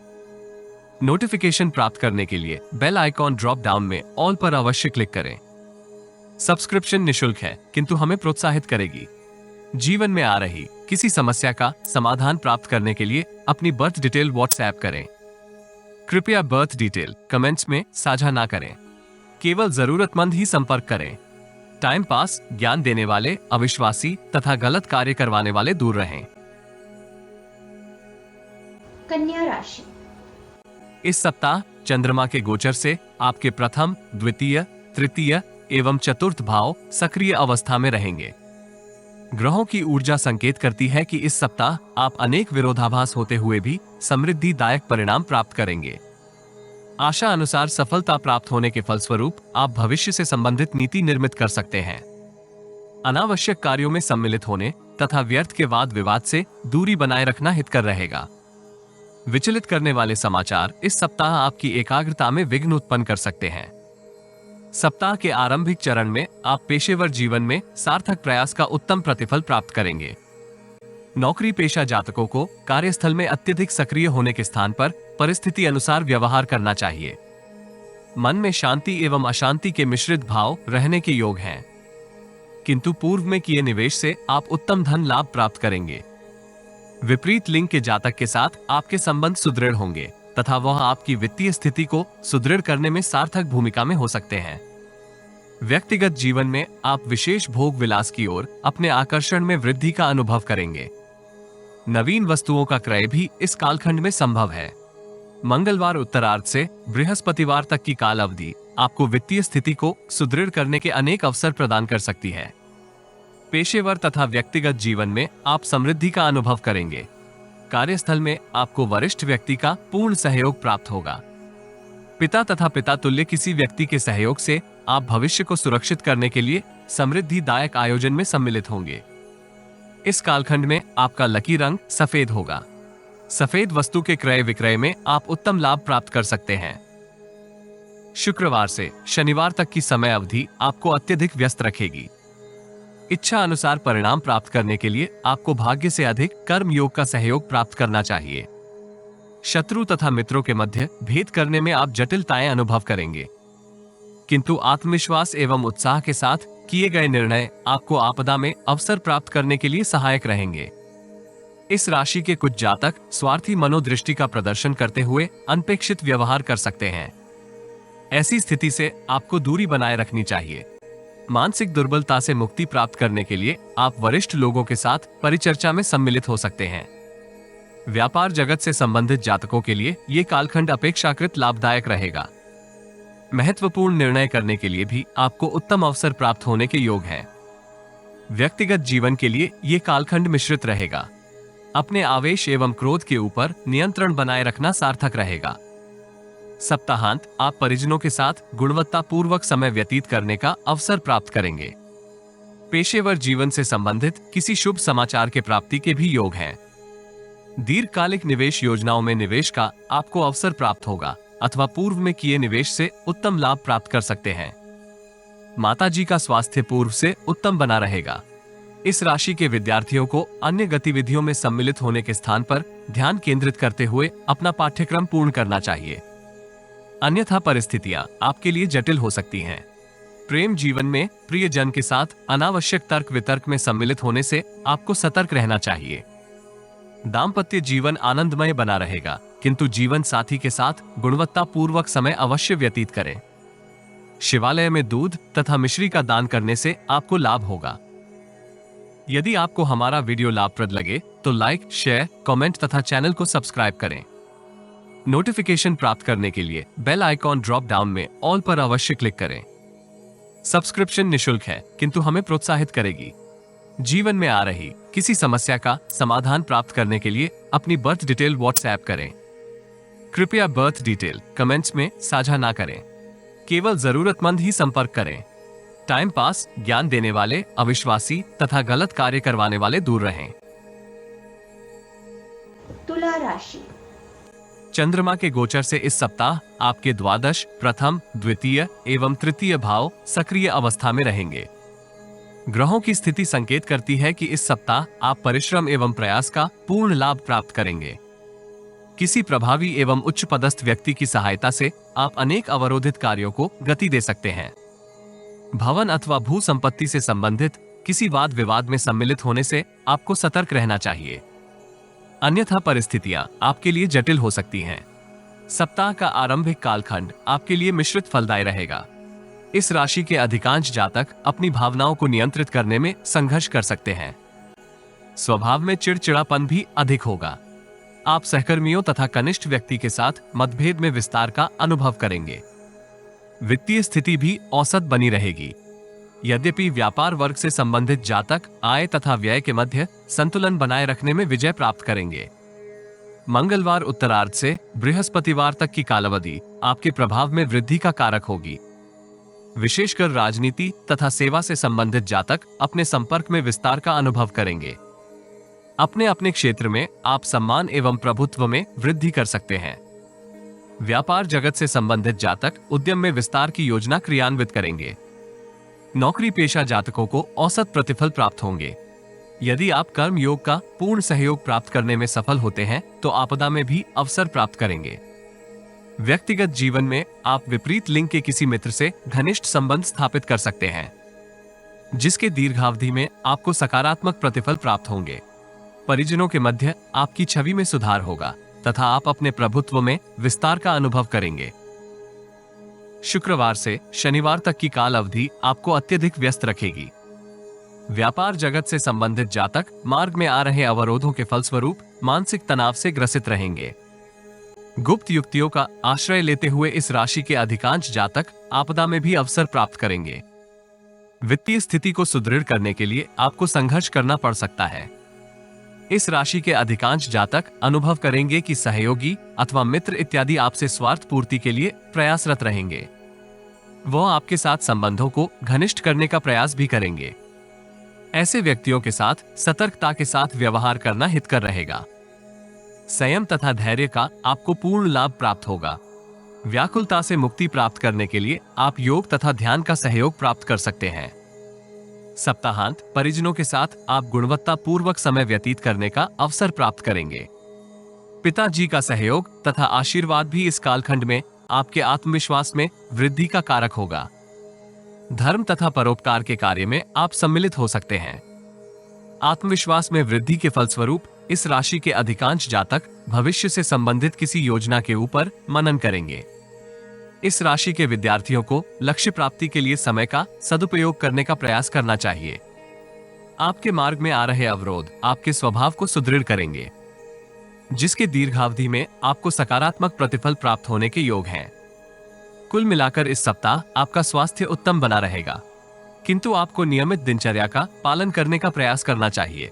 नोटिफिकेशन प्राप्त करने के लिए बेल आइकॉन ड्रॉप डाउन में ऑल पर अवश्य क्लिक करें। सब्सक्रिप्शन निशुल्क है, किंतु हमें प्रोत्साहित करेगी। जीवन में आ रही किसी समस्या का समाधान प्राप्त करने के लिए अपनी बर्थ डिटेल व्हाट्सएप करें। कृपया बर्थ डिटेल कमेंट्स में साझा ना करें। केवल जरूरतमंद ही संपर्क करें। टाइम पास, ज्ञान देने वाले, अविश्वासी तथा गलत कार्य करवाने वाले दूर रहें। कन्या राशि। इस सप्ताह चंद्रमा के गोचर से आपके प्रथम, द्वितीय, तृतीय एवं चतुर्थ भाव सक्रिय अवस्था में रहेंगे। ग्रहों की ऊर्जा संकेत करती है कि इस सप्ताह आप अनेक विरोधाभास होते हुए भी समृद्धिदायक परिणाम प्राप्त करेंगे। आशा अनुसार सफलता प्राप्त होने के फलस्वरूप आप भविष्य से संबंधित नीति निर्मित कर सकते हैं। अनावश्यक कार्यों में सम्मिलित होने तथा व्यर्थ के वाद विवाद से दूरी बनाए रखना हितकर रहेगा। विचलित करने वाले समाचार इस सप्ताह आपकी एकाग्रता में विघ्न उत्पन्न कर सकते हैं। सप्ताह के आरंभिक चरण में आप पेशेवर जीवन में सार्थक प्रयास का उत्तम प्रतिफल प्राप्त करेंगे। नौकरी पेशा जातकों को कार्यस्थल में अत्यधिक सक्रिय होने के स्थान पर परिस्थिति अनुसार व्यवहार करना चाहिए। मन में शांति एवं अशांति के मिश्रित भाव रहने के योग हैं, किंतु पूर्व में किए निवेश से आप उत्तम धन लाभ प्राप्त करेंगे। विपरीत लिंग के जातक के साथ आपके संबंध सुदृढ़ होंगे तथा वह आपकी वित्तीय स्थिति को सुदृढ़ करने में सार्थक भूमिका में हो सकते हैं। व्यक्तिगत जीवन में आप विशेष भोग विलास की ओर अपने आकर्षण में वृद्धि का अनुभव करेंगे। नवीन वस्तुओं का क्रय भी इस कालखंड में संभव है। मंगलवार उत्तरार्ध से बृहस्पतिवार तक की काल अवधि आपको वित्तीय स्थिति को सुदृढ़ करने के अनेक अवसर प्रदान कर सकती है। पेशेवर तथा व्यक्तिगत जीवन में आप समृद्धि का अनुभव करेंगे। कार्यस्थल में आपको वरिष्ठ व्यक्ति का पूर्ण सहयोग प्राप्त होगा। पिता तथा पिता तुल्य किसी व्यक्ति के सहयोग से आप भविष्य को सुरक्षित करने के लिए समृद्धिदायक आयोजन में सम्मिलित होंगे। इस कालखंड में आपका लकी रंग सफेद होगा। सफेद वस्तु के क्रय विक्रय में आप उत्तम लाभ प्राप्त कर सकते हैं। शुक्रवार से शनिवार तक की समय अवधि आपको अत्यधिक व्यस्त रखेगी। इच्छा अनुसार परिणाम प्राप्त करने के लिए आपको भाग्य से अधिक कर्म योग का सहयोग प्राप्त करना चाहिए। शत्रु तथा मित्रों के मध्य भेद करने में आप जटिलताएं अनुभव करेंगे, किंतु आत्मविश्वास एवं उत्साह के साथ किए गए निर्णय आपको आपदा में अवसर प्राप्त करने के लिए सहायक रहेंगे। इस राशि के कुछ जातक स्वार्थी मनोदृष्टि का प्रदर्शन करते हुए अनपेक्षित व्यवहार कर सकते हैं। ऐसी स्थिति से आपको दूरी बनाए रखनी चाहिए। मानसिक दुर्बलता से मुक्ति प्राप्त करने के लिए आप वरिष्ठ लोगों के साथ परिचर्चा में सम्मिलित हो सकते हैं। व्यापार जगत से संबंधित जातकों के लिए ये कालखंड अपेक्षाकृत लाभदायक रहेगा। महत्वपूर्ण निर्णय करने के लिए भी आपको उत्तम अवसर प्राप्त होने के योग हैं। व्यक्तिगत जीवन के लिए ये कालखंड मिश्रित रहेगा। अपने आवेश एवं क्रोध के ऊपर नियंत्रण बनाए रखना सार्थक रहेगा। सप्ताहांत आप परिजनों के साथ गुणवत्तापूर्वक समय व्यतीत करने का अवसर प्राप्त करेंगे। पेशेवर जीवन से संबंधित किसी शुभ समाचार के प्राप्ति के भी योग हैं। दीर्घकालिक निवेश योजनाओं में निवेश का आपको अवसर प्राप्त होगा अथवा पूर्व में किए निवेश से उत्तम लाभ प्राप्त कर सकते हैं। माताजी का स्वास्थ्य पूर्व से उत्तम बना रहेगा। इस राशि के विद्यार्थियों को अन्य गतिविधियों में सम्मिलित होने के स्थान पर ध्यान केंद्रित करते हुए अपना पाठ्यक्रम पूर्ण करना चाहिए, अन्यथा परिस्थितियां आपके लिए जटिल हो सकती हैं। प्रेम जीवन में प्रियजन के साथ अनावश्यक तर्क वितर्क में सम्मिलित होने से आपको सतर्क रहना चाहिए। दाम्पत्य जीवन आनंदमय बना रहेगा, किंतु जीवन साथी के साथ गुणवत्तापूर्वक समय अवश्य व्यतीत करें। शिवालय में दूध तथा मिश्री का दान करने से आपको लाभ होगा। यदि आपको हमारा वीडियो लाभप्रद लगे तो लाइक, शेयर, कमेंट तथा चैनल को सब्सक्राइब करें। नोटिफिकेशन प्राप्त करने के लिए बेल आइकॉन ड्रॉप डाउन में ऑल पर अवश्य क्लिक करें। सब्सक्रिप्शन निशुल्क है, किंतु हमें प्रोत्साहित करेगी। जीवन में आ रही किसी समस्या का समाधान प्राप्त करने के लिए अपनी बर्थ डिटेल व्हाट्सएप करें। कृपया बर्थ डिटेल कमेंट्स में साझा ना करें, केवल जरूरतमंद ही संपर्क करें। टाइम पास, ज्ञान देने वाले अविश्वासी तथा गलत कार्य करवाने वाले दूर रहें। तुला राशि। चंद्रमा के गोचर से इस सप्ताह आपके द्वादश, प्रथम, द्वितीय एवं तृतीय भाव सक्रिय अवस्था में रहेंगे। ग्रहों की स्थिति संकेत करती है कि इस सप्ताह आप परिश्रम एवं प्रयास का पूर्ण लाभ प्राप्त करेंगे। किसी प्रभावी एवं उच्च पदस्थ व्यक्ति की सहायता से आप अनेक अवरोधित कार्यों को गति दे सकते हैं। भवन अथवा भू संपत्ति से संबंधित किसी वाद विवाद में सम्मिलित होने से आपको सतर्क रहना चाहिए, अन्यथा परिस्थितियां आपके लिए जटिल हो सकती हैं। सप्ताह का आरंभिक कालखंड आपके लिए मिश्रित फलदायी रहेगा। इस राशि के अधिकांश जातक अपनी भावनाओं को नियंत्रित करने में संघर्ष कर सकते हैं। स्वभाव में चिड़चिड़ापन भी अधिक होगा। आप सहकर्मियों तथा कनिष्ठ व्यक्ति के साथ मतभेद में विस्तार का अनुभव करेंगे। वित्तीय स्थिति भी औसत बनी रहेगी। यद्यपि व्यापार वर्ग से संबंधित जातक आय तथा व्यय के मध्य संतुलन बनाए रखने में विजय प्राप्त करेंगे। मंगलवार उत्तरार्ध से बृहस्पतिवार तक की कालावधि आपके प्रभाव में वृद्धि का कारक होगी। विशेषकर राजनीति तथा सेवा से संबंधित जातक अपने संपर्क में विस्तार का अनुभव करेंगे। अपने अपने क्षेत्र में आप सम्मान एवं प्रभुत्व में वृद्धि कर सकते हैं। व्यापार जगत से संबंधित जातक उद्यम में विस्तार की योजना क्रियान्वित करेंगे। नौकरी पेशा जातकों को औसत प्रतिफल प्राप्त होंगे। यदि आप कर्म योग का पूर्ण सहयोग प्राप्त करने में सफल होते हैं तो आपदा में भी अवसर प्राप्त करेंगे। व्यक्तिगत जीवन में आप विपरीत लिंग के किसी मित्र से घनिष्ठ संबंध स्थापित कर सकते हैं, जिसके दीर्घावधि में आपको सकारात्मक प्रतिफल प्राप्त होंगे। परिजनों के मध्य आपकी छवि में सुधार होगा तथा आप अपने प्रभुत्व में विस्तार का अनुभव करेंगे। शुक्रवार से शनिवार तक की काल अवधि आपको अत्यधिक व्यस्त रखेगी। व्यापार जगत से संबंधित जातक मार्ग में आ रहे अवरोधों के फलस्वरूप मानसिक तनाव से ग्रसित रहेंगे। गुप्त युक्तियों का आश्रय लेते हुए इस राशि के अधिकांश जातक आपदा में भी अवसर प्राप्त करेंगे। वित्तीय स्थिति को सुदृढ़ करने के लिए आपको संघर्ष करना पड़ सकता है। इस राशि के अधिकांश जातक अनुभव करेंगे कि सहयोगी अथवा मित्र इत्यादि आपसे स्वार्थ पूर्ति के लिए प्रयासरत रहेंगे। वह आपके साथ संबंधों को घनिष्ठ करने का प्रयास भी करेंगे। ऐसे व्यक्तियों के साथ सतर्कता के साथ व्यवहार करना हितकर रहेगा। संयम तथा धैर्य का आपको पूर्ण लाभ प्राप्त होगा। व्याकुलता से मुक्ति प्राप्त करने के लिए आप योग तथा ध्यान का सहयोग प्राप्त कर सकते हैं। सप्ताहांत परिजनों के साथ आप गुणवत्ता पूर्वक समय व्यतीत करने का अवसर प्राप्त करेंगे। पिताजी का सहयोग तथा आशीर्वाद भी इस कालखंड में आपके आत्मविश्वास में वृद्धि का कारक होगा। धर्म तथा परोपकार के कार्य में आप सम्मिलित हो सकते हैं। आत्मविश्वास में वृद्धि के फलस्वरूप इस राशि के अधिकांश जातक भविष्य से संबंधित किसी योजना के ऊपर मनन करेंगे। इस राशि के विद्यार्थियों को लक्ष्य प्राप्ति के लिए समय का सदुपयोग करने का प्रयास करना चाहिए। आपके मार्ग में आ रहे अवरोध आपके स्वभाव को सुदृढ़ करेंगे, जिसके दीर्घावधि में आपको सकारात्मक प्रतिफल प्राप्त होने के योग हैं। कुल मिलाकर इस सप्ताह आपका स्वास्थ्य उत्तम बना रहेगा, किंतु आपको नियमित दिनचर्या का पालन करने का प्रयास करना चाहिए।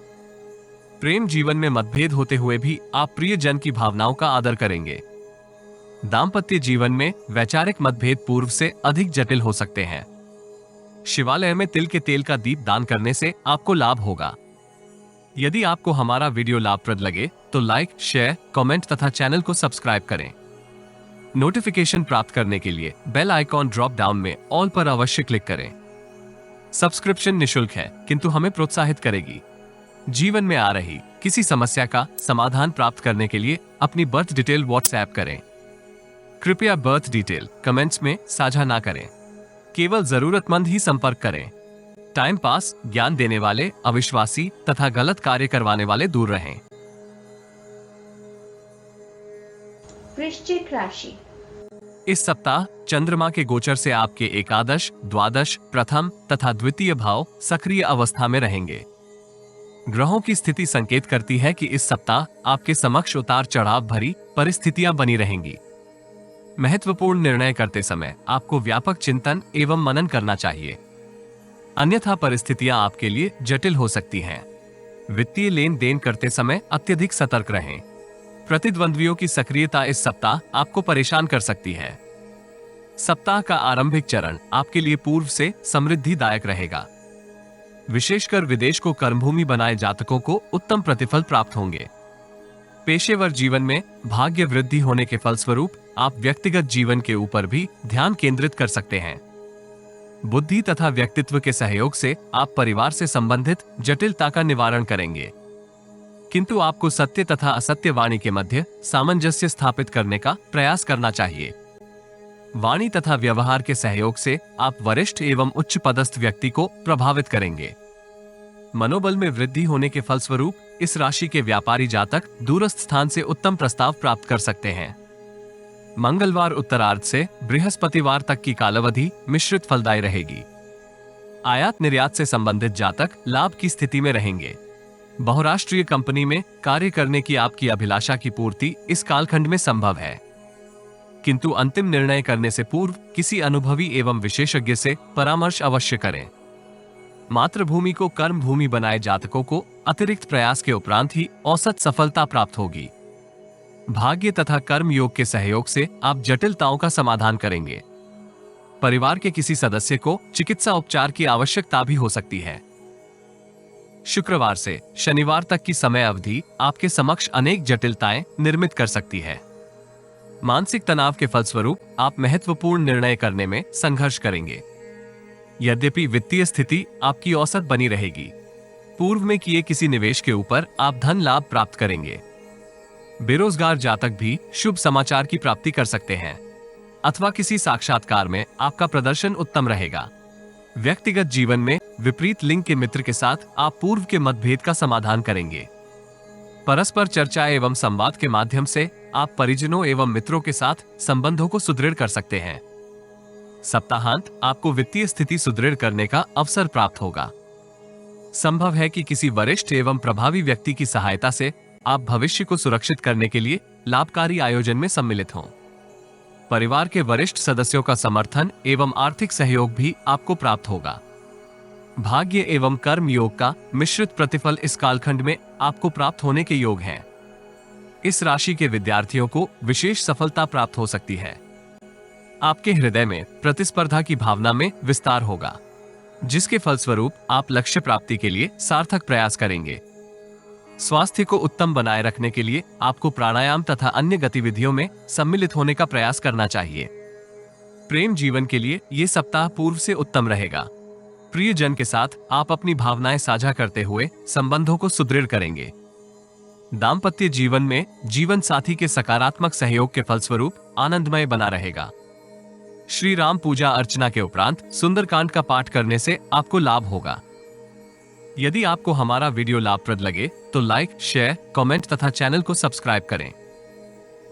प्रेम जीवन में मतभेद होते हुए भी आप प्रियजन की भावनाओं का आदर करेंगे। दाम्पत्य जीवन में वैचारिक मतभेद पूर्व से अधिक जटिल हो सकते हैं। शिवालय में तिल के तेल का दीप दान करने से आपको लाभ होगा। यदि आपको हमारा वीडियो लाभप्रद लगे तो लाइक, शेयर, कमेंट तथा चैनल को सब्सक्राइब करें। नोटिफिकेशन प्राप्त करने के लिए बेल आइकॉन ड्रॉप डाउन में ऑल पर अवश्य क्लिक करें। सब्सक्रिप्शन निशुल्क है, किंतु हमें प्रोत्साहित करेगी। जीवन में आ रही किसी समस्या का समाधान प्राप्त करने के लिए अपनी बर्थ डिटेल व्हाट्सएप करें। कृपया बर्थ डिटेल कमेंट्स में साझा ना करें, केवल जरूरतमंद ही संपर्क करें। टाइम पास, ज्ञान देने वाले, अविश्वासी तथा गलत कार्य करवाने वाले दूर रहें। वृश्चिक राशि। इस सप्ताह चंद्रमा के गोचर से आपके एकादश, द्वादश, प्रथम तथा द्वितीय भाव सक्रिय अवस्था में रहेंगे। ग्रहों की स्थिति संकेत करती है कि इस सप्ताह आपके समक्ष उतार चढ़ाव भरी परिस्थितियां बनी रहेंगी। महत्वपूर्ण निर्णय करते समय आपको व्यापक चिंतन एवं मनन करना चाहिए, अन्यथा परिस्थितियां आपके लिए जटिल हो सकती हैं। वित्तीय लेन देन करते समय अत्यधिक सतर्क रहें। प्रतिद्वंद्वियों की सक्रियता इस सप्ताह आपको परेशान कर सकती है। सप्ताह का आरंभिक चरण आपके लिए पूर्व से समृद्धिदायक रहेगा। विशेषकर विदेश को कर्मभूमि बनाए जातकों को उत्तम प्रतिफल प्राप्त होंगे। पेशेवर जीवन में भाग्य वृद्धि होने के फलस्वरूप आप व्यक्तिगत जीवन के ऊपर भी ध्यान केंद्रित कर सकते हैं। बुद्धि तथा व्यक्तित्व के सहयोग से आप परिवार से संबंधित जटिलता का निवारण करेंगे, किंतु आपको सत्य तथा असत्य वाणी के मध्य सामंजस्य स्थापित करने का प्रयास करना चाहिए। वाणी तथा व्यवहार के सहयोग से आप वरिष्ठ एवं उच्च पदस्थ व्यक्ति को प्रभावित करेंगे। मनोबल में वृद्धि होने के फलस्वरूप इस राशि के व्यापारी जातक दूरस्थ स्थान से उत्तम प्रस्ताव प्राप्त कर सकते हैं। मंगलवार उत्तरार्ध से बृहस्पतिवार तक की कालावधि मिश्रित फलदायी रहेगी। आयात निर्यात से संबंधित जातक लाभ की स्थिति में रहेंगे। बहुराष्ट्रीय कंपनी में कार्य करने की आपकी अभिलाषा की पूर्ति इस कालखंड में संभव है, किंतु अंतिम निर्णय करने से पूर्व किसी अनुभवी एवं विशेषज्ञ से परामर्श अवश्य करें। मातृभूमि को कर्म भूमि बनाए जातकों को अतिरिक्त प्रयास के उपरांत ही औसत सफलता प्राप्त होगी। भाग्य तथा कर्म योग के सहयोग से आप जटिलताओं का समाधान करेंगे। परिवार के किसी सदस्य को चिकित्सा उपचार की आवश्यकता भी हो सकती है। शुक्रवार से शनिवार तक की समय अवधि आपके समक्ष अनेक जटिलताएं निर्मित कर सकती है। मानसिक तनाव के फलस्वरूप आप महत्वपूर्ण निर्णय करने में संघर्ष करेंगे। यद्यपि वित्तीय स्थिति आपकी औसत बनी रहेगी, पूर्व में किए किसी निवेश के ऊपर आप धन लाभ प्राप्त करेंगे। बेरोजगार जातक भी शुभ समाचार की प्राप्ति कर सकते हैं अथवा किसी साक्षात्कार में आपका प्रदर्शन उत्तम रहेगा। व्यक्तिगत जीवन में विपरीत लिंग के मित्र के साथ आप पूर्व के मतभेद का समाधान करेंगे। परस्पर चर्चा एवं संवाद के माध्यम से आप परिजनों एवं मित्रों के साथ संबंधों को सुदृढ़ कर सकते हैं। सप्ताहांत आपको वित्तीय स्थिति सुदृढ़ करने का अवसर प्राप्त होगा। संभव है कि किसी वरिष्ठ एवं प्रभावी व्यक्ति की सहायता से आप भविष्य को सुरक्षित करने के लिए लाभकारी आयोजन में सम्मिलित हों। परिवार के वरिष्ठ सदस्यों का समर्थन एवं आर्थिक सहयोग भी आपको प्राप्त होगा। भाग्य एवं कर्म योग का मिश्रित प्रतिफल इस कालखंड में आपको प्राप्त होने के योग हैं। इस राशि के विद्यार्थियों को विशेष सफलता प्राप्त हो सकती है। आपके हृदय में प्रतिस्पर्धा की भावना में विस्तार होगा, जिसके फलस्वरूप आप लक्ष्य प्राप्ति के लिए सार्थक प्रयास करेंगे। स्वास्थ्य को उत्तम बनाए रखने के लिए आपको प्राणायाम तथा अन्य गतिविधियों में सम्मिलित होने का प्रयास करना चाहिए। प्रेम जीवन के लिए ये सप्ताह पूर्व से उत्तम रहेगा। प्रियजन के साथ आप अपनी भावनाएं साझा करते हुए संबंधों को सुदृढ़ करेंगे। दाम्पत्य जीवन में जीवन साथी के सकारात्मक सहयोग के फलस्वरूप आनंदमय बना रहेगा। श्री राम पूजा अर्चना के उपरांत सुंदरकांड का पाठ करने से आपको लाभ होगा। यदि आपको हमारा वीडियो लाभप्रद लगे तो लाइक, शेयर, कमेंट तथा चैनल को सब्सक्राइब करें।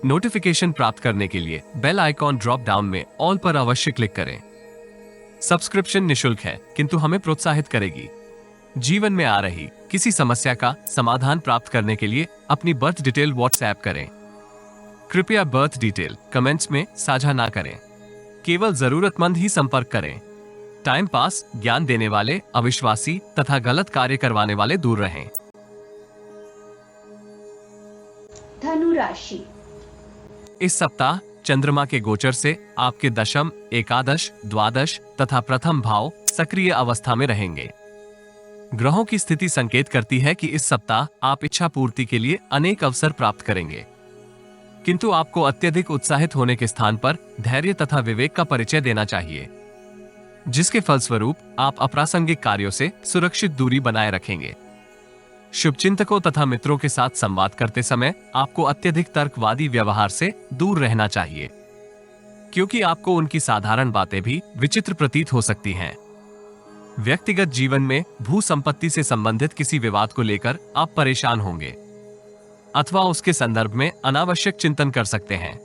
नोटिफिकेशन प्राप्त करने के लिए बेल आइकॉन ड्रॉप डाउन में ऑल पर अवश्य क्लिक करें। सब्सक्रिप्शन निशुल्क है, किंतु हमें प्रोत्साहित करेगी। जीवन में आ रही किसी समस्या का समाधान प्राप्त करने के लिए अपनी बर्थ डिटेल व्हाट्सएप करें। कृपया बर्थ डिटेल कमेंट्स में साझा ना करें, केवल जरूरतमंद ही संपर्क करें। टाइम पास, ज्ञान देने वाले, अविश्वासी तथा गलत कार्य करवाने वाले दूर रहें। धनु राशि। इस सप्ताह चंद्रमा के गोचर से आपके दशम, एकादश, द्वादश तथा प्रथम भाव सक्रिय अवस्था में रहेंगे। ग्रहों की स्थिति संकेत करती है कि इस सप्ताह आप इच्छा पूर्ति के लिए अनेक अवसर प्राप्त करेंगे, किंतु आपको अत्यधिक उत्साहित होने के स्थान पर धैर्य तथा विवेक का परिचय देना चाहिए, जिसके फलस्वरूप आप अप्रासंगिक कार्यों से सुरक्षित दूरी बनाए रखेंगे। शुभचिंतकों तथा मित्रों के साथ संवाद करते समय आपको अत्यधिक तर्कवादी व्यवहार से दूर रहना चाहिए, क्योंकि आपको उनकी साधारण बातें भी विचित्र प्रतीत हो सकती हैं। व्यक्तिगत जीवन में भू संपत्ति से संबंधित किसी विवाद को लेकर आप परेशान होंगे अथवा उसके संदर्भ में अनावश्यक चिंतन कर सकते हैं।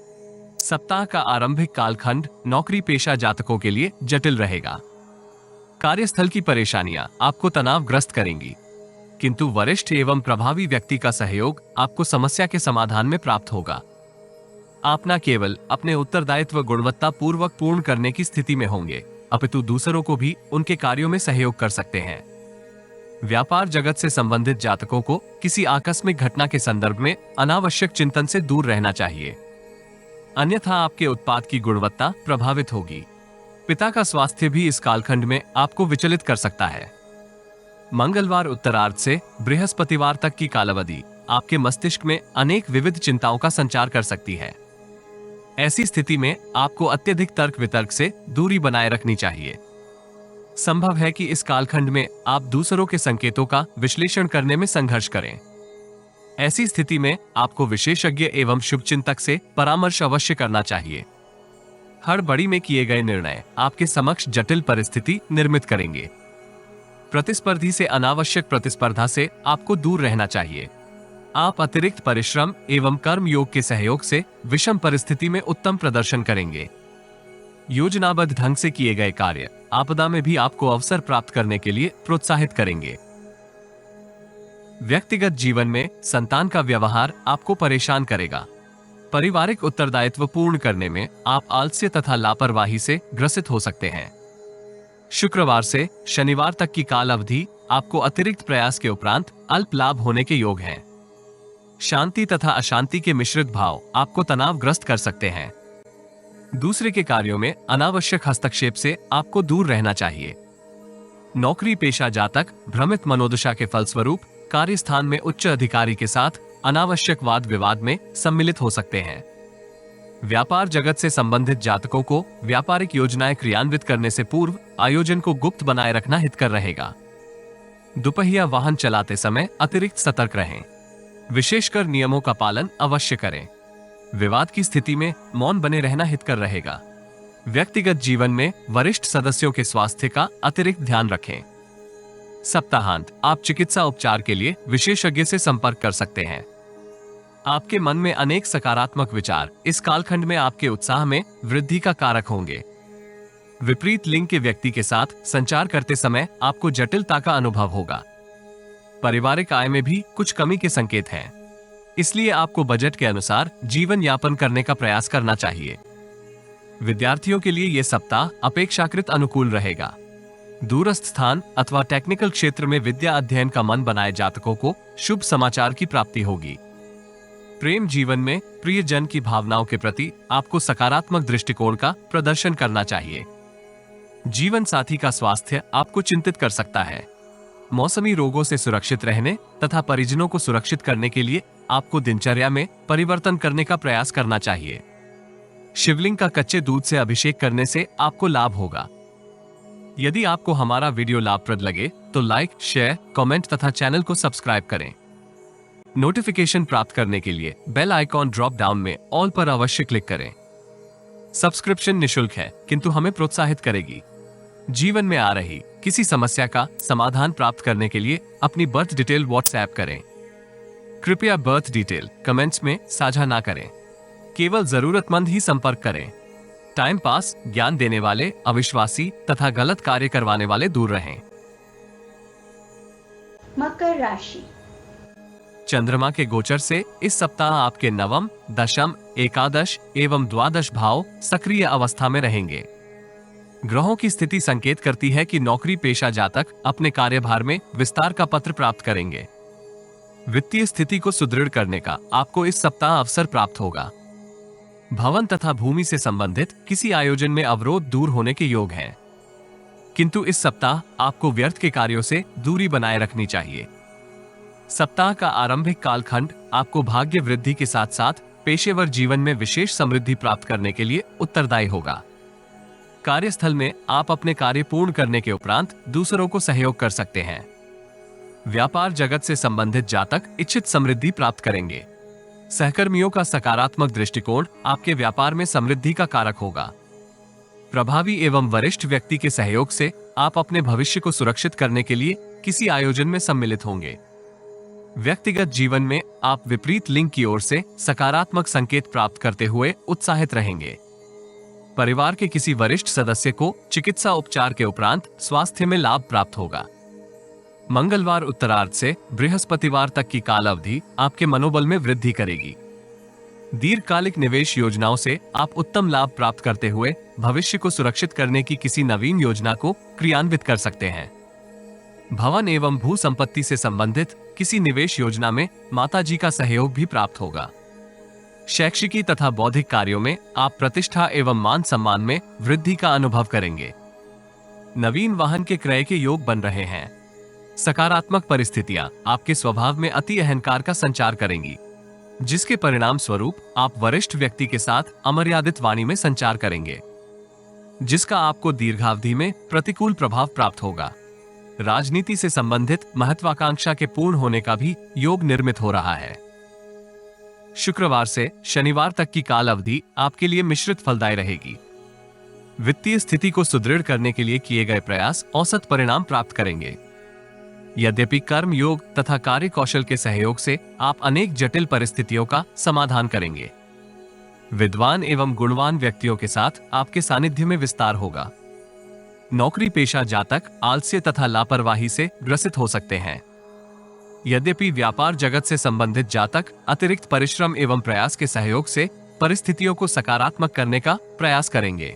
सप्ताह का आरंभिक कालखंड नौकरी पेशा जातकों के लिए जटिल रहेगा। कार्यस्थल की परेशानियां आपको तनावग्रस्त करेंगी, किंतु वरिष्ठ एवं प्रभावी व्यक्ति का सहयोग आपको समस्या के समाधान में प्राप्त होगा। आप न केवल अपने उत्तरदायित्व गुणवत्ता पूर्वक पूर्ण करने की स्थिति में होंगे, अपितु दूसरों को भी उनके कार्यों में सहयोग कर सकते हैं। व्यापार जगत से संबंधित जातकों को किसी आकस्मिक घटना के संदर्भ में अनावश्यक चिंतन से दूर रहना चाहिए, अन्यथा आपके उत्पाद की गुणवत्ता प्रभावित होगी। पिता का स्वास्थ्य भी इस कालखंड में आपको विचलित कर सकता है। मंगलवार उत्तरार्ध से बृहस्पतिवार तक की कालावधि आपके मस्तिष्क में अनेक विविध चिंताओं का संचार कर सकती है। ऐसी स्थिति में आपको अत्यधिक तर्क वितर्क से दूरी बनाए रखनी चाहिए। संभव है कि इस कालखंड में आप दूसरों के संकेतों का विश्लेषण करने में संघर्ष करें। ऐसी स्थिति में आपको विशेषज्ञ एवं शुभचिंतक से परामर्श अवश्य करना चाहिए। हड़बड़ी में किए गए निर्णय आपके समक्ष जटिल परिस्थिति निर्मित करेंगे। प्रतिस्पर्धी से अनावश्यक प्रतिस्पर्धा से आपको दूर रहना चाहिए। आप अतिरिक्त परिश्रम एवं कर्म योग के सहयोग से विषम परिस्थिति में उत्तम प्रदर्शन करेंगे। योजनाबद्ध ढंग से किए गए कार्य आपदा में भी आपको अवसर प्राप्त करने के लिए प्रोत्साहित करेंगे। व्यक्तिगत जीवन में संतान का व्यवहार आपको परेशान करेगा। पारिवारिक उत्तरदायित्व पूर्ण करने में आप आलस्य तथा लापरवाही से ग्रसित हो सकते हैं। शुक्रवार से शनिवार तक की काल अवधि आपको अतिरिक्त प्रयास के उपरांत अल्प लाभ होने के योग हैं। शांति तथा अशांति के मिश्रित भाव आपको तनावग्रस्त कर सकते हैं। दूसरे के कार्यों में अनावश्यक हस्तक्षेप से आपको दूर रहना चाहिए। नौकरी पेशा जातक भ्रमित मनोदशा के फलस्वरूप कार्यस्थान में उच्च अधिकारी के साथ अनावश्यक वाद विवाद में सम्मिलित हो सकते हैं। व्यापार जगत से संबंधित जातकों को व्यापारिक योजनाएं क्रियान्वित करने से पूर्व आयोजन को गुप्त बनाए रखना हितकर रहेगा। दुपहिया वाहन चलाते समय अतिरिक्त सतर्क रहें। विशेषकर नियमों का पालन अवश्य करें। विवाद की स्थिति में मौन बने रहना हितकर रहेगा। व्यक्तिगत जीवन में वरिष्ठ सदस्यों के स्वास्थ्य का अतिरिक्त ध्यान रखें। सप्ताहांत आप चिकित्सा उपचार के लिए विशेषज्ञ से संपर्क कर सकते हैं। आपके मन में अनेक सकारात्मक विचार इस कालखंड में आपके उत्साह में वृद्धि का कारक होंगे। विपरीत लिंग के व्यक्ति के साथ संचार करते समय आपको जटिलता का अनुभव होगा। पारिवारिक आय में भी कुछ कमी के संकेत हैं, इसलिए आपको बजट के अनुसार जीवन यापन करने का प्रयास करना चाहिए। विद्यार्थियों के लिए यह सप्ताह अपेक्षाकृत अनुकूल रहेगा। दूरस्थ स्थान अथवा टेक्निकल क्षेत्र में विद्या अध्ययन का मन बनाए जातकों को शुभ समाचार की प्राप्ति होगी। प्रेम जीवन में प्रियजन की भावनाओं के प्रति आपको सकारात्मक दृष्टिकोण का प्रदर्शन करना चाहिए। जीवन साथी का स्वास्थ्य आपको चिंतित कर सकता है। मौसमी रोगों से सुरक्षित रहने तथा परिजनों को सुरक्षित करने के लिए आपको दिनचर्या में परिवर्तन करने का प्रयास करना चाहिए। शिवलिंग का कच्चे दूध से अभिषेक करने से आपको लाभ होगा। यदि आपको हमारा वीडियो लाभप्रद लगे तो लाइक, शेयर, कमेंट तथा चैनल को सब्सक्राइब करें। नोटिफिकेशन प्राप्त करने के लिए बेल आइकॉन ड्रॉप डाउन में ऑल पर अवश्य क्लिक करें। सब्सक्रिप्शन निशुल्क है किंतु हमें प्रोत्साहित करेगी। जीवन में आ रही किसी समस्या का समाधान प्राप्त करने के लिए अपनी बर्थ डिटेल व्हाट्सएप करें। कृपया बर्थ डिटेल कमेंट्स में साझा ना करें। केवल जरूरतमंद ही संपर्क करें। टाइम पास, ज्ञान देने वाले, अविश्वासी तथा गलत कार्य करवाने वाले दूर रहें। मकर राशि। चंद्रमा के गोचर से इस सप्ताह आपके नवम, दशम, एकादश एवं द्वादश भाव सक्रिय अवस्था में रहेंगे। ग्रहों की स्थिति संकेत करती है कि नौकरी पेशा जातक अपने कार्यभार में विस्तार का पत्र प्राप्त करेंगे। वित्तीय स्थिति को सुदृढ़ करने का आपको इस सप्ताह अवसर प्राप्त होगा। भवन तथा भूमि से संबंधित किसी आयोजन में अवरोध दूर होने के योग हैं, किंतु इस सप्ताह आपको व्यर्थ के कार्यों से दूरी बनाए रखनी चाहिए। सप्ताह का आरंभिक कालखंड आपको भाग्य वृद्धि के साथ साथ पेशेवर जीवन में विशेष समृद्धि प्राप्त करने के लिए उत्तरदायी होगा। कार्यस्थल में आप अपने कार्य पूर्ण करने के उपरांत दूसरों को सहयोग कर सकते हैं। व्यापार जगत से संबंधित जातक इच्छित समृद्धि प्राप्त करेंगे। सहकर्मियों का सकारात्मक दृष्टिकोण आपके व्यापार में समृद्धि का कारक होगा। प्रभावी एवं वरिष्ठ व्यक्ति के सहयोग से आप अपने भविष्य को सुरक्षित करने के लिए किसी आयोजन में सम्मिलित होंगे। व्यक्तिगत जीवन में आप विपरीत लिंग की ओर से सकारात्मक संकेत प्राप्त करते हुए उत्साहित रहेंगे। परिवार के किसी वरिष्ठ सदस्य को चिकित्सा उपचार के उपरांत स्वास्थ्य में लाभ प्राप्त होगा। मंगलवार उत्तरार्ध से बृहस्पतिवार तक की काल अवधि आपके मनोबल में वृद्धि करेगी। दीर्घकालिक निवेश योजनाओं से आप उत्तम लाभ प्राप्त करते हुए भविष्य को सुरक्षित करने की किसी नवीन योजना को क्रियान्वित कर सकते हैं। भवन एवं भू संपत्ति से संबंधित किसी निवेश योजना में माताजी का सहयोग भी प्राप्त होगा। शैक्षिकी तथा बौद्धिक कार्यों में आप प्रतिष्ठा एवं मान सम्मान में वृद्धि का अनुभव करेंगे। नवीन वाहन के क्रय के योग बन रहे हैं। सकारात्मक परिस्थितियां आपके स्वभाव में अति अहंकार का संचार करेंगी, जिसके परिणाम स्वरूप आप वरिष्ठ व्यक्ति के साथ अमर्यादित वाणी में संचार करेंगे, जिसका आपको दीर्घावधि में प्रतिकूल प्रभाव प्राप्त होगा। राजनीति से संबंधित महत्वाकांक्षा के पूर्ण होने का भी योग निर्मित हो रहा है। शुक्रवार से शनिवार तक की काल अवधि आपके लिए मिश्रित फलदायी रहेगी। वित्तीय स्थिति को सुदृढ़ करने के लिए किए गए प्रयास औसत परिणाम प्राप्त करेंगे। यद्यपि कर्म योग तथा कार्य कौशल के सहयोग से आप अनेक जटिल परिस्थितियों का समाधान करेंगे। विद्वान एवं गुणवान व्यक्तियों के साथ आपके सानिध्य में विस्तार होगा। नौकरी पेशा जातक आलस्य तथा लापरवाही से ग्रसित हो सकते हैं। यद्यपि व्यापार जगत से संबंधित जातक अतिरिक्त परिश्रम एवं प्रयास के सहयोग से परिस्थितियों को सकारात्मक करने का प्रयास करेंगे।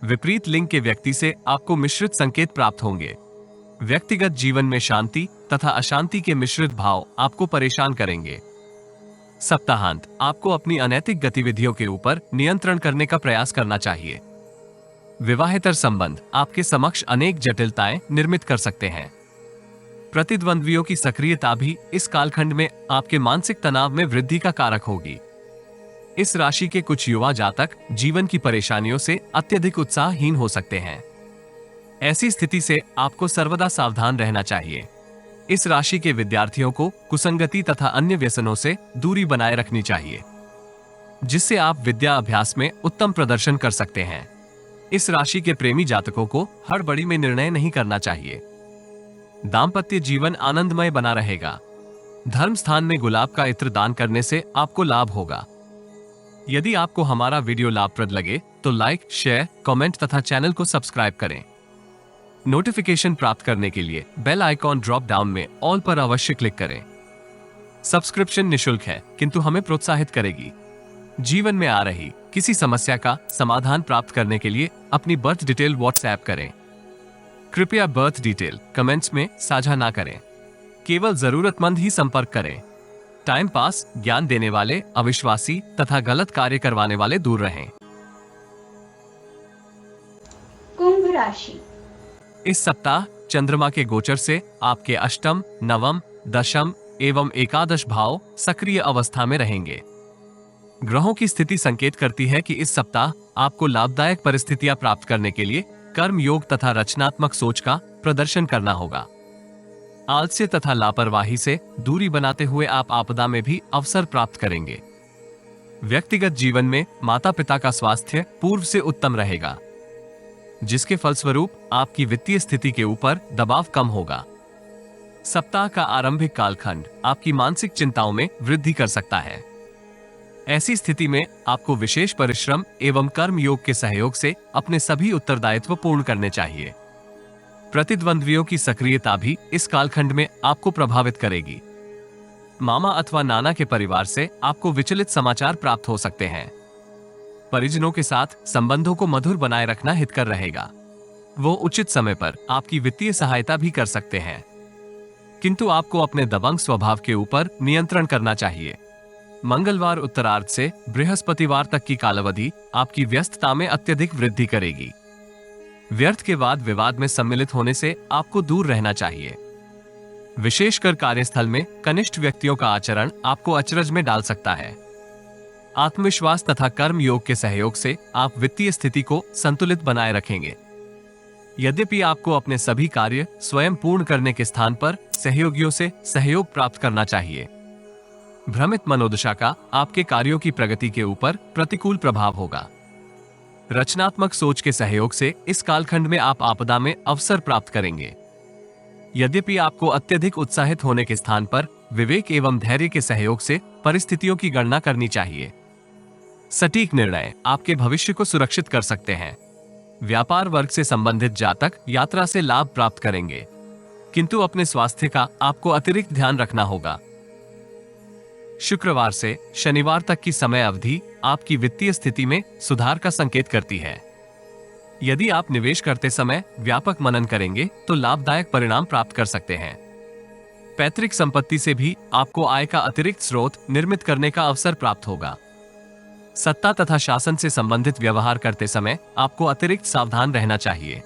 विपरीत लिंग के व्यक्ति से आपको मिश्रित संकेत प्राप्त होंगे। व्यक्तिगत जीवन में शांति तथा अशांति के मिश्रित भाव आपको परेशान करेंगे। सप्ताहांत आपको अपनी अनैतिक गतिविधियों के ऊपर नियंत्रण करने का प्रयास करना चाहिए। विवाहेतर संबंध आपके समक्ष अनेक जटिलताएं निर्मित कर सकते हैं। प्रतिद्वंद्वियों की सक्रियता भी इस कालखंड में आपके मानसिक तनाव में वृद्धि का कारक होगी। इस राशि के कुछ युवा जातक जीवन की परेशानियों से अत्यधिक उत्साहहीन हो सकते हैं। ऐसी स्थिति से आपको सर्वदा सावधान रहना चाहिए। इस राशि के विद्यार्थियों को कुसंगति तथा अन्य व्यसनों से दूरी बनाए रखनी चाहिए, जिससे आप विद्या अभ्यास में उत्तम प्रदर्शन कर सकते हैं। इस राशि के प्रेमी जातकों को हड़बड़ी में निर्णय नहीं करना चाहिए। दाम्पत्य जीवन आनंदमय बना रहेगा। धर्म स्थान में गुलाब का इत्र दान करने से आपको लाभ होगा। यदि आपको हमारा वीडियो लाभप्रद लगे तो लाइक, शेयर, कमेंट तथा चैनल को सब्सक्राइब करें। नोटिफिकेशन प्राप्त करने के लिए बेल आइकॉन ड्रॉप डाउन में ऑल पर अवश्य क्लिक करें। सब्सक्रिप्शन निशुल्क है, किंतु हमें प्रोत्साहित करेगी। जीवन में आ रही किसी समस्या का समाधान प्राप्त करने के लिए अपनी बर्थ डिटेल व्हाट्सएप करें। कृपया बर्थ डिटेल कमेंट्स में साझा ना करें। केवल जरूरतमंद ही संपर्क करें। टाइम पास, ज्ञान देने वाले, अविश्वासी तथा गलत कार्य करवाने वाले दूर रहें। कुंभ राशि। इस सप्ताह चंद्रमा के गोचर से आपके अष्टम, नवम, दशम एवं एकादश भाव सक्रिय अवस्था में रहेंगे। ग्रहों की स्थिति संकेत करती है कि इस सप्ताह आपको लाभदायक परिस्थितियां प्राप्त करने के लिए कर्म योग तथा रचनात्मक सोच का प्रदर्शन करना होगा। आलस्य तथा लापरवाही से दूरी बनाते हुए आप आपदा में भी अवसर प्राप्त करेंगे। व्यक्तिगत जीवन में माता पिता का स्वास्थ्य पूर्व से उत्तम रहेगा, जिसके फलस्वरूप आपकी वित्तीय स्थिति के ऊपर दबाव कम होगा। सप्ताह का आरंभिक कालखंड आपकी मानसिक चिंताओं में वृद्धि कर सकता है। ऐसी स्थिति में आपको विशेष परिश्रम एवं कर्म योग के सहयोग से अपने सभी उत्तरदायित्व पूर्ण करने चाहिए। प्रतिद्वंद्वियों की सक्रियता भी इस कालखंड में आपको प्रभावित करेगी। मामा अथवा नाना के परिवार से आपको विचलित समाचार प्राप्त हो सकते हैं। परिजनों के साथ संबंधों को मधुर बनाए रखना हितकर रहेगा। वो उचित समय पर आपकी वित्तीय सहायता भी कर सकते हैं, किंतु आपको अपने दबंग स्वभाव के ऊपर नियंत्रण करना चाहिए। मंगलवार उत्तरार्ध से बृहस्पतिवार तक की कालावधि आपकी व्यस्तता में अत्यधिक वृद्धि करेगी। व्यर्थ के वाद विवाद में सम्मिलित होने से आपको दूर रहना चाहिए। विशेषकर कार्यस्थल में कनिष्ठ व्यक्तियों का आचरण आपको अचरज में डाल सकता है। आत्मविश्वास तथा कर्म योग के सहयोग से आप वित्तीय स्थिति को संतुलित बनाए रखेंगे। यद्यपि आपको अपने सभी कार्य स्वयं पूर्ण करने के स्थान पर सहयोगियों से सहयोग प्राप्त करना चाहिए। भ्रमित मनोदशा का आपके कार्यों की प्रगति के ऊपर प्रतिकूल प्रभाव होगा। रचनात्मक सोच के सहयोग से इस कालखंड में आप आपदा में अवसर प्राप्त करेंगे। यद्यपि आपको अत्यधिक उत्साहित होने के स्थान पर विवेक एवं धैर्य के सहयोग से परिस्थितियों की गणना करनी चाहिए। सटीक निर्णय आपके भविष्य को सुरक्षित कर सकते हैं। व्यापार वर्ग से संबंधित जातक यात्रा से लाभ प्राप्त करेंगे, किंतु अपने स्वास्थ्य का आपको अतिरिक्त ध्यान रखना होगा। शुक्रवार से शनिवार तक की समय अवधि आपकी वित्तीय स्थिति में सुधार का संकेत करती है। यदि आप निवेश करते समय व्यापक मनन करेंगे तो लाभदायक परिणाम प्राप्त कर सकते हैं। पैतृक संपत्ति से भी आपको आय का अतिरिक्त स्रोत निर्मित करने का अवसर प्राप्त होगा। सत्ता तथा शासन से संबंधित व्यवहार करते समय आपको अतिरिक्त सावधान रहना चाहिए।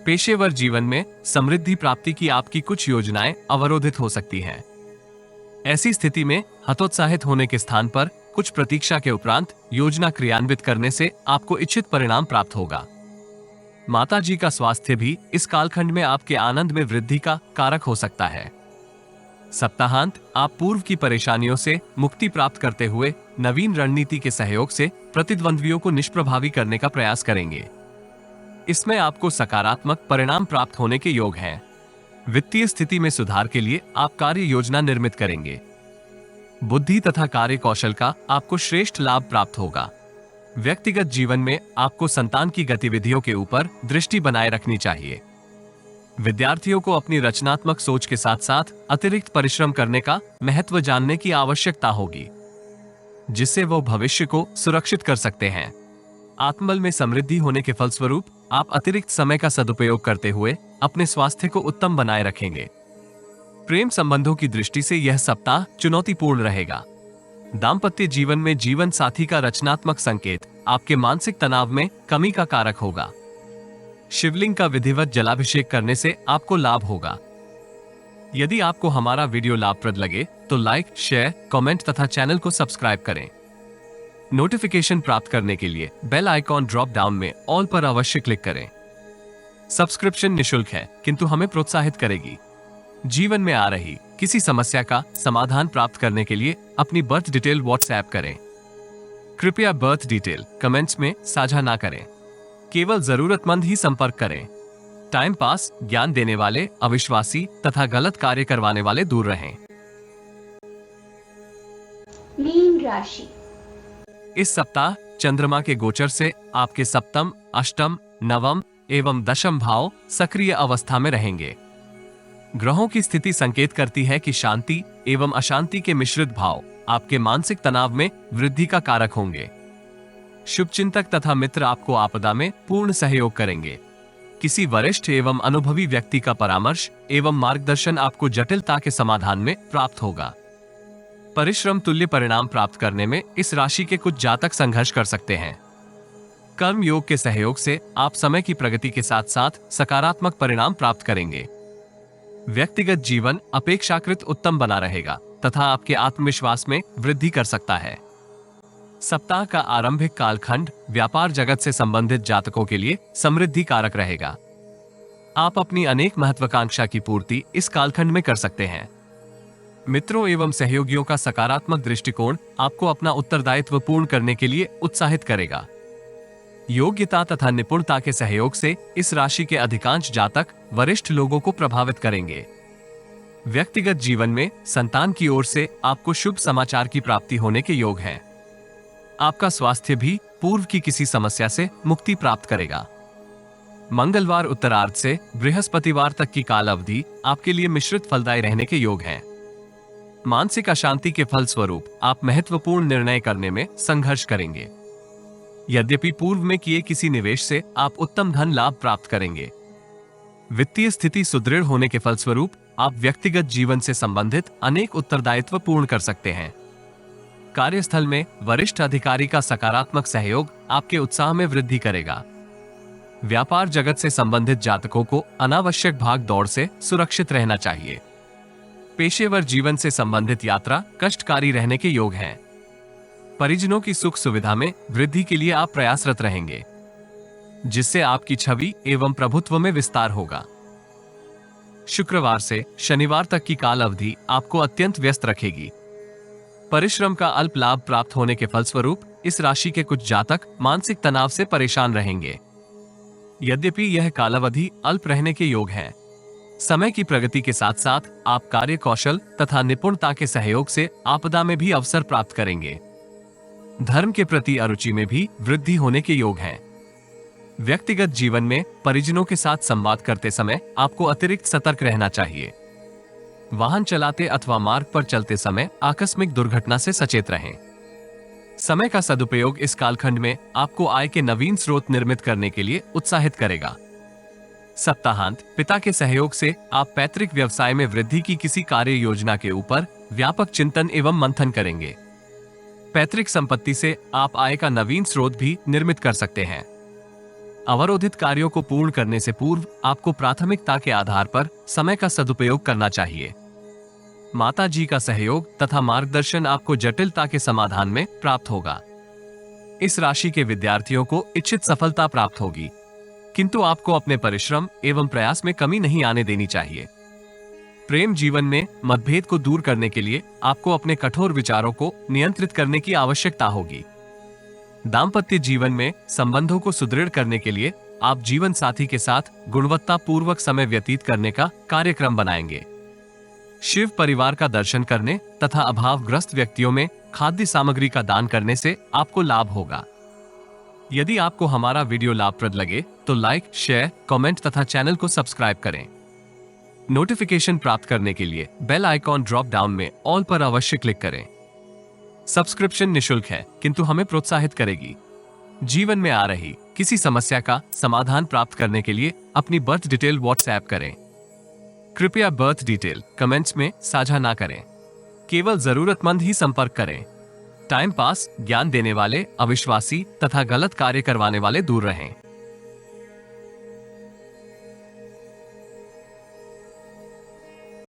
पेशेवर जीवन में समृद्धि प्राप्ति की आपकी कुछ योजनाएं अवरोधित हो सकती हैं। ऐसी स्थिति में हतोत्साहित होने के स्थान पर कुछ प्रतीक्षा के उपरांत योजना क्रियान्वित करने से आपको इच्छित परिणाम प्राप्त होगा। माताजी का स्वास्थ्य भी इस कालखंड में आपके आनंद में वृद्धि का कारक हो सकता है। सप्ताहांत आप पूर्व की परेशानियों से मुक्ति प्राप्त करते हुए नवीन रणनीति के सहयोग से प्रतिद्वंद्वियों को निष्प्रभावी करने का प्रयास करेंगे। इसमें आपको सकारात्मक परिणाम प्राप्त होने के योग हैं। वित्तीय स्थिति में सुधार के लिए आप कार्य योजना निर्मित करेंगे। बुद्धि तथा कार्य कौशल का आपको श्रेष्ठ लाभ प्राप्त होगा। व्यक्तिगत जीवन में आपको संतान की गतिविधियों के ऊपर दृष्टि बनाए रखनी चाहिए। विद्यार्थियों को अपनी रचनात्मक सोच के साथ साथ अतिरिक्त परिश्रम करने का महत्व जानने की आवश्यकता होगी, जिससे वो भविष्य को सुरक्षित कर सकते हैं। आत्मबल में समृद्धि होने के फलस्वरूप आप अतिरिक्त समय का सदुपयोग करते हुए अपने स्वास्थ्य को उत्तम बनाए रखेंगे। प्रेम संबंधों की दृष्टि से यह सप्ताह चुनौतीपूर्ण रहेगा। दाम्पत्य जीवन में जीवन साथी का रचनात्मक संकेत आपके मानसिक तनाव में कमी का कारक होगा। शिवलिंग का विधिवत जलाभिषेक करने से आपको लाभ होगा। यदि आपको हमारा वीडियो लाभप्रद लगे तो लाइक, शेयर, कमेंट तथा चैनल को सब्सक्राइब करें। नोटिफिकेशन प्राप्त करने के लिए बेल आइकॉन ड्रॉप डाउन में ऑल पर अवश्य क्लिक करें। सब्सक्रिप्शन निशुल्क है, किंतु हमें प्रोत्साहित करेगी। जीवन में आ रही किसी समस्या का समाधान प्राप्त करने के लिए अपनी बर्थ डिटेल व्हाट्सएप करें। कृपया बर्थ डिटेल कमेंट्स में साझा ना करें, केवल जरूरतमंद ही संपर्क करें। टाइम पास, ज्ञान देने वाले, अविश्वासी तथा गलत कार्य करवाने वाले दूर रहें। मीन राशि। इस सप्ताह चंद्रमा के गोचर से आपके सप्तम, अष्टम, नवम एवं दशम भाव सक्रिय अवस्था में रहेंगे। ग्रहों की स्थिति संकेत करती है कि शांति एवं अशांति के मिश्रित भाव आपके मानसिक तनाव में वृद्धि का कारक होंगे। शुभचिंतक तथा मित्र आपको आपदा में पूर्ण सहयोग करेंगे। किसी वरिष्ठ एवं अनुभवी व्यक्ति का परामर्श एवं मार्गदर्शन आपको जटिलता के समाधान में प्राप्त होगा। परिश्रम तुल्य परिणाम प्राप्त करने में इस राशि के कुछ जातक संघर्ष कर सकते हैं। कर्म योग के सहयोग से आप समय की प्रगति के साथ साथ सकारात्मक परिणाम प्राप्त करेंगे। व्यक्तिगत जीवन अपेक्षाकृत उत्तम बना रहेगा तथा आपके आत्मविश्वास में वृद्धि कर सकता है। सप्ताह का आरंभिक कालखंड व्यापार जगत से संबंधित जातकों के लिए समृद्धि कारक रहेगा। आप अपनी अनेक महत्वाकांक्षा की पूर्ति इस कालखंड में कर सकते हैं। मित्रों एवं सहयोगियों का सकारात्मक दृष्टिकोण आपको अपना उत्तरदायित्व पूर्ण करने के लिए उत्साहित करेगा। योग्यता तथा निपुणता के सहयोग से इस राशि के अधिकांश जातक वरिष्ठ लोगों को प्रभावित करेंगे। व्यक्तिगत जीवन में संतान की ओर से आपको शुभ समाचार की प्राप्ति होने के योग हैं। आपका स्वास्थ्य भी पूर्व की किसी समस्या से मुक्ति प्राप्त करेगा। मंगलवार उत्तरार्ध से बृहस्पतिवार तक की काल अवधि आपके लिए मिश्रित फलदायी रहने के योग हैं। मानसिक अशांति के फलस्वरूप आप महत्वपूर्ण निर्णय करने में संघर्ष करेंगे। यद्यपि पूर्व में किए किसी निवेश से आप उत्तम धन लाभ प्राप्त करेंगे। वित्तीय स्थिति सुदृढ़ होने के फलस्वरूप आप व्यक्तिगत जीवन से संबंधित अनेक उत्तरदायित्व पूर्ण कर सकते हैं। कार्यस्थल में वरिष्ठ अधिकारी का सकारात्मक सहयोग आपके उत्साह में वृद्धि करेगा। व्यापार जगत से संबंधित जातकों को अनावश्यक भाग दौड़ से सुरक्षित रहना चाहिए। पेशेवर जीवन से संबंधित यात्रा कष्टकारी रहने के योग हैं। परिजनों की सुख सुविधा में वृद्धि के लिए आप प्रयासरत रहेंगे, जिससे आपकी छवि एवं प्रभुत्व में विस्तार होगा। शुक्रवार से शनिवार तक की काल अवधि आपको अत्यंत व्यस्त रखेगी। परिश्रम का अल्प लाभ प्राप्त होने के फलस्वरूप इस राशि के कुछ जातक मानसिक तनाव से परेशान रहेंगे। यद्यपि यह कालावधि अल्प रहने के योग है, समय की प्रगति के साथ साथ आप कार्य कौशल तथा निपुणता के सहयोग से आपदा में भी अवसर प्राप्त करेंगे। धर्म के प्रति अरुचि में भी वृद्धि होने के योग हैं। व्यक्तिगत जीवन में परिजनों के साथ संवाद करते समय आपको अतिरिक्त सतर्क रहना चाहिए। वाहन चलाते अथवा मार्ग पर चलते समय आकस्मिक दुर्घटना से सचेत रहें। समय का सदुपयोग इस कालखंड में आपको आय के नवीन स्रोत निर्मित करने के लिए उत्साहित करेगा। सप्ताहांत पिता के सहयोग से आप पैतृक व्यवसाय में वृद्धि की किसी कार्य योजना के ऊपर व्यापक चिंतन एवं मंथन करेंगे। पैतृक संपत्ति से आप आय का नवीन स्रोत भी निर्मित कर सकते हैं। अवरोधित कार्यों को पूर्ण करने से पूर्व आपको प्राथमिकता के आधार पर समय का सदुपयोग करना चाहिए। माता जी का सहयोग तथा मार्गदर्शन आपको जटिलता के समाधान में प्राप्त होगा। इस राशि के विद्यार्थियों को इच्छित सफलता प्राप्त होगी, किंतु आपको अपने परिश्रम एवं प्रयास में कमी नहीं आने देनी चाहिए। प्रेम जीवन में मतभेद को दूर करने के लिए आपको अपने कठोर विचारों को नियंत्रित करने की आवश्यकता होगी। दाम्पत्य जीवन में संबंधों को सुदृढ़ करने के लिए आप जीवन साथी के साथ गुणवत्ता पूर्वक समय व्यतीत करने का कार्यक्रम बनाएंगे। शिव परिवार का दर्शन करने तथा अभावग्रस्त व्यक्तियों में खाद्य सामग्री का दान करने से आपको लाभ होगा। यदि आपको हमारा वीडियो लाभप्रद लगे तो लाइक, शेयर, कमेंट तथा चैनल को सब्सक्राइब करें। नोटिफिकेशन प्राप्त करने के लिए बेल आइकॉन ड्रॉप डाउन में ऑल पर अवश्य क्लिक करें। सब्सक्रिप्शन निशुल्क है, किंतु हमें प्रोत्साहित करेगी। जीवन में आ रही किसी समस्या का समाधान प्राप्त करने के लिए अपनी बर्थ डिटेल व्हाट्सएप करें। कृपया बर्थ डिटेल कमेंट्स में साझा ना करें। केवल जरूरतमंद ही संपर्क करें। टाइम पास, ज्ञान देने वाले, अविश्वासी तथा गलत कार्य करवाने वाले दूर रहें।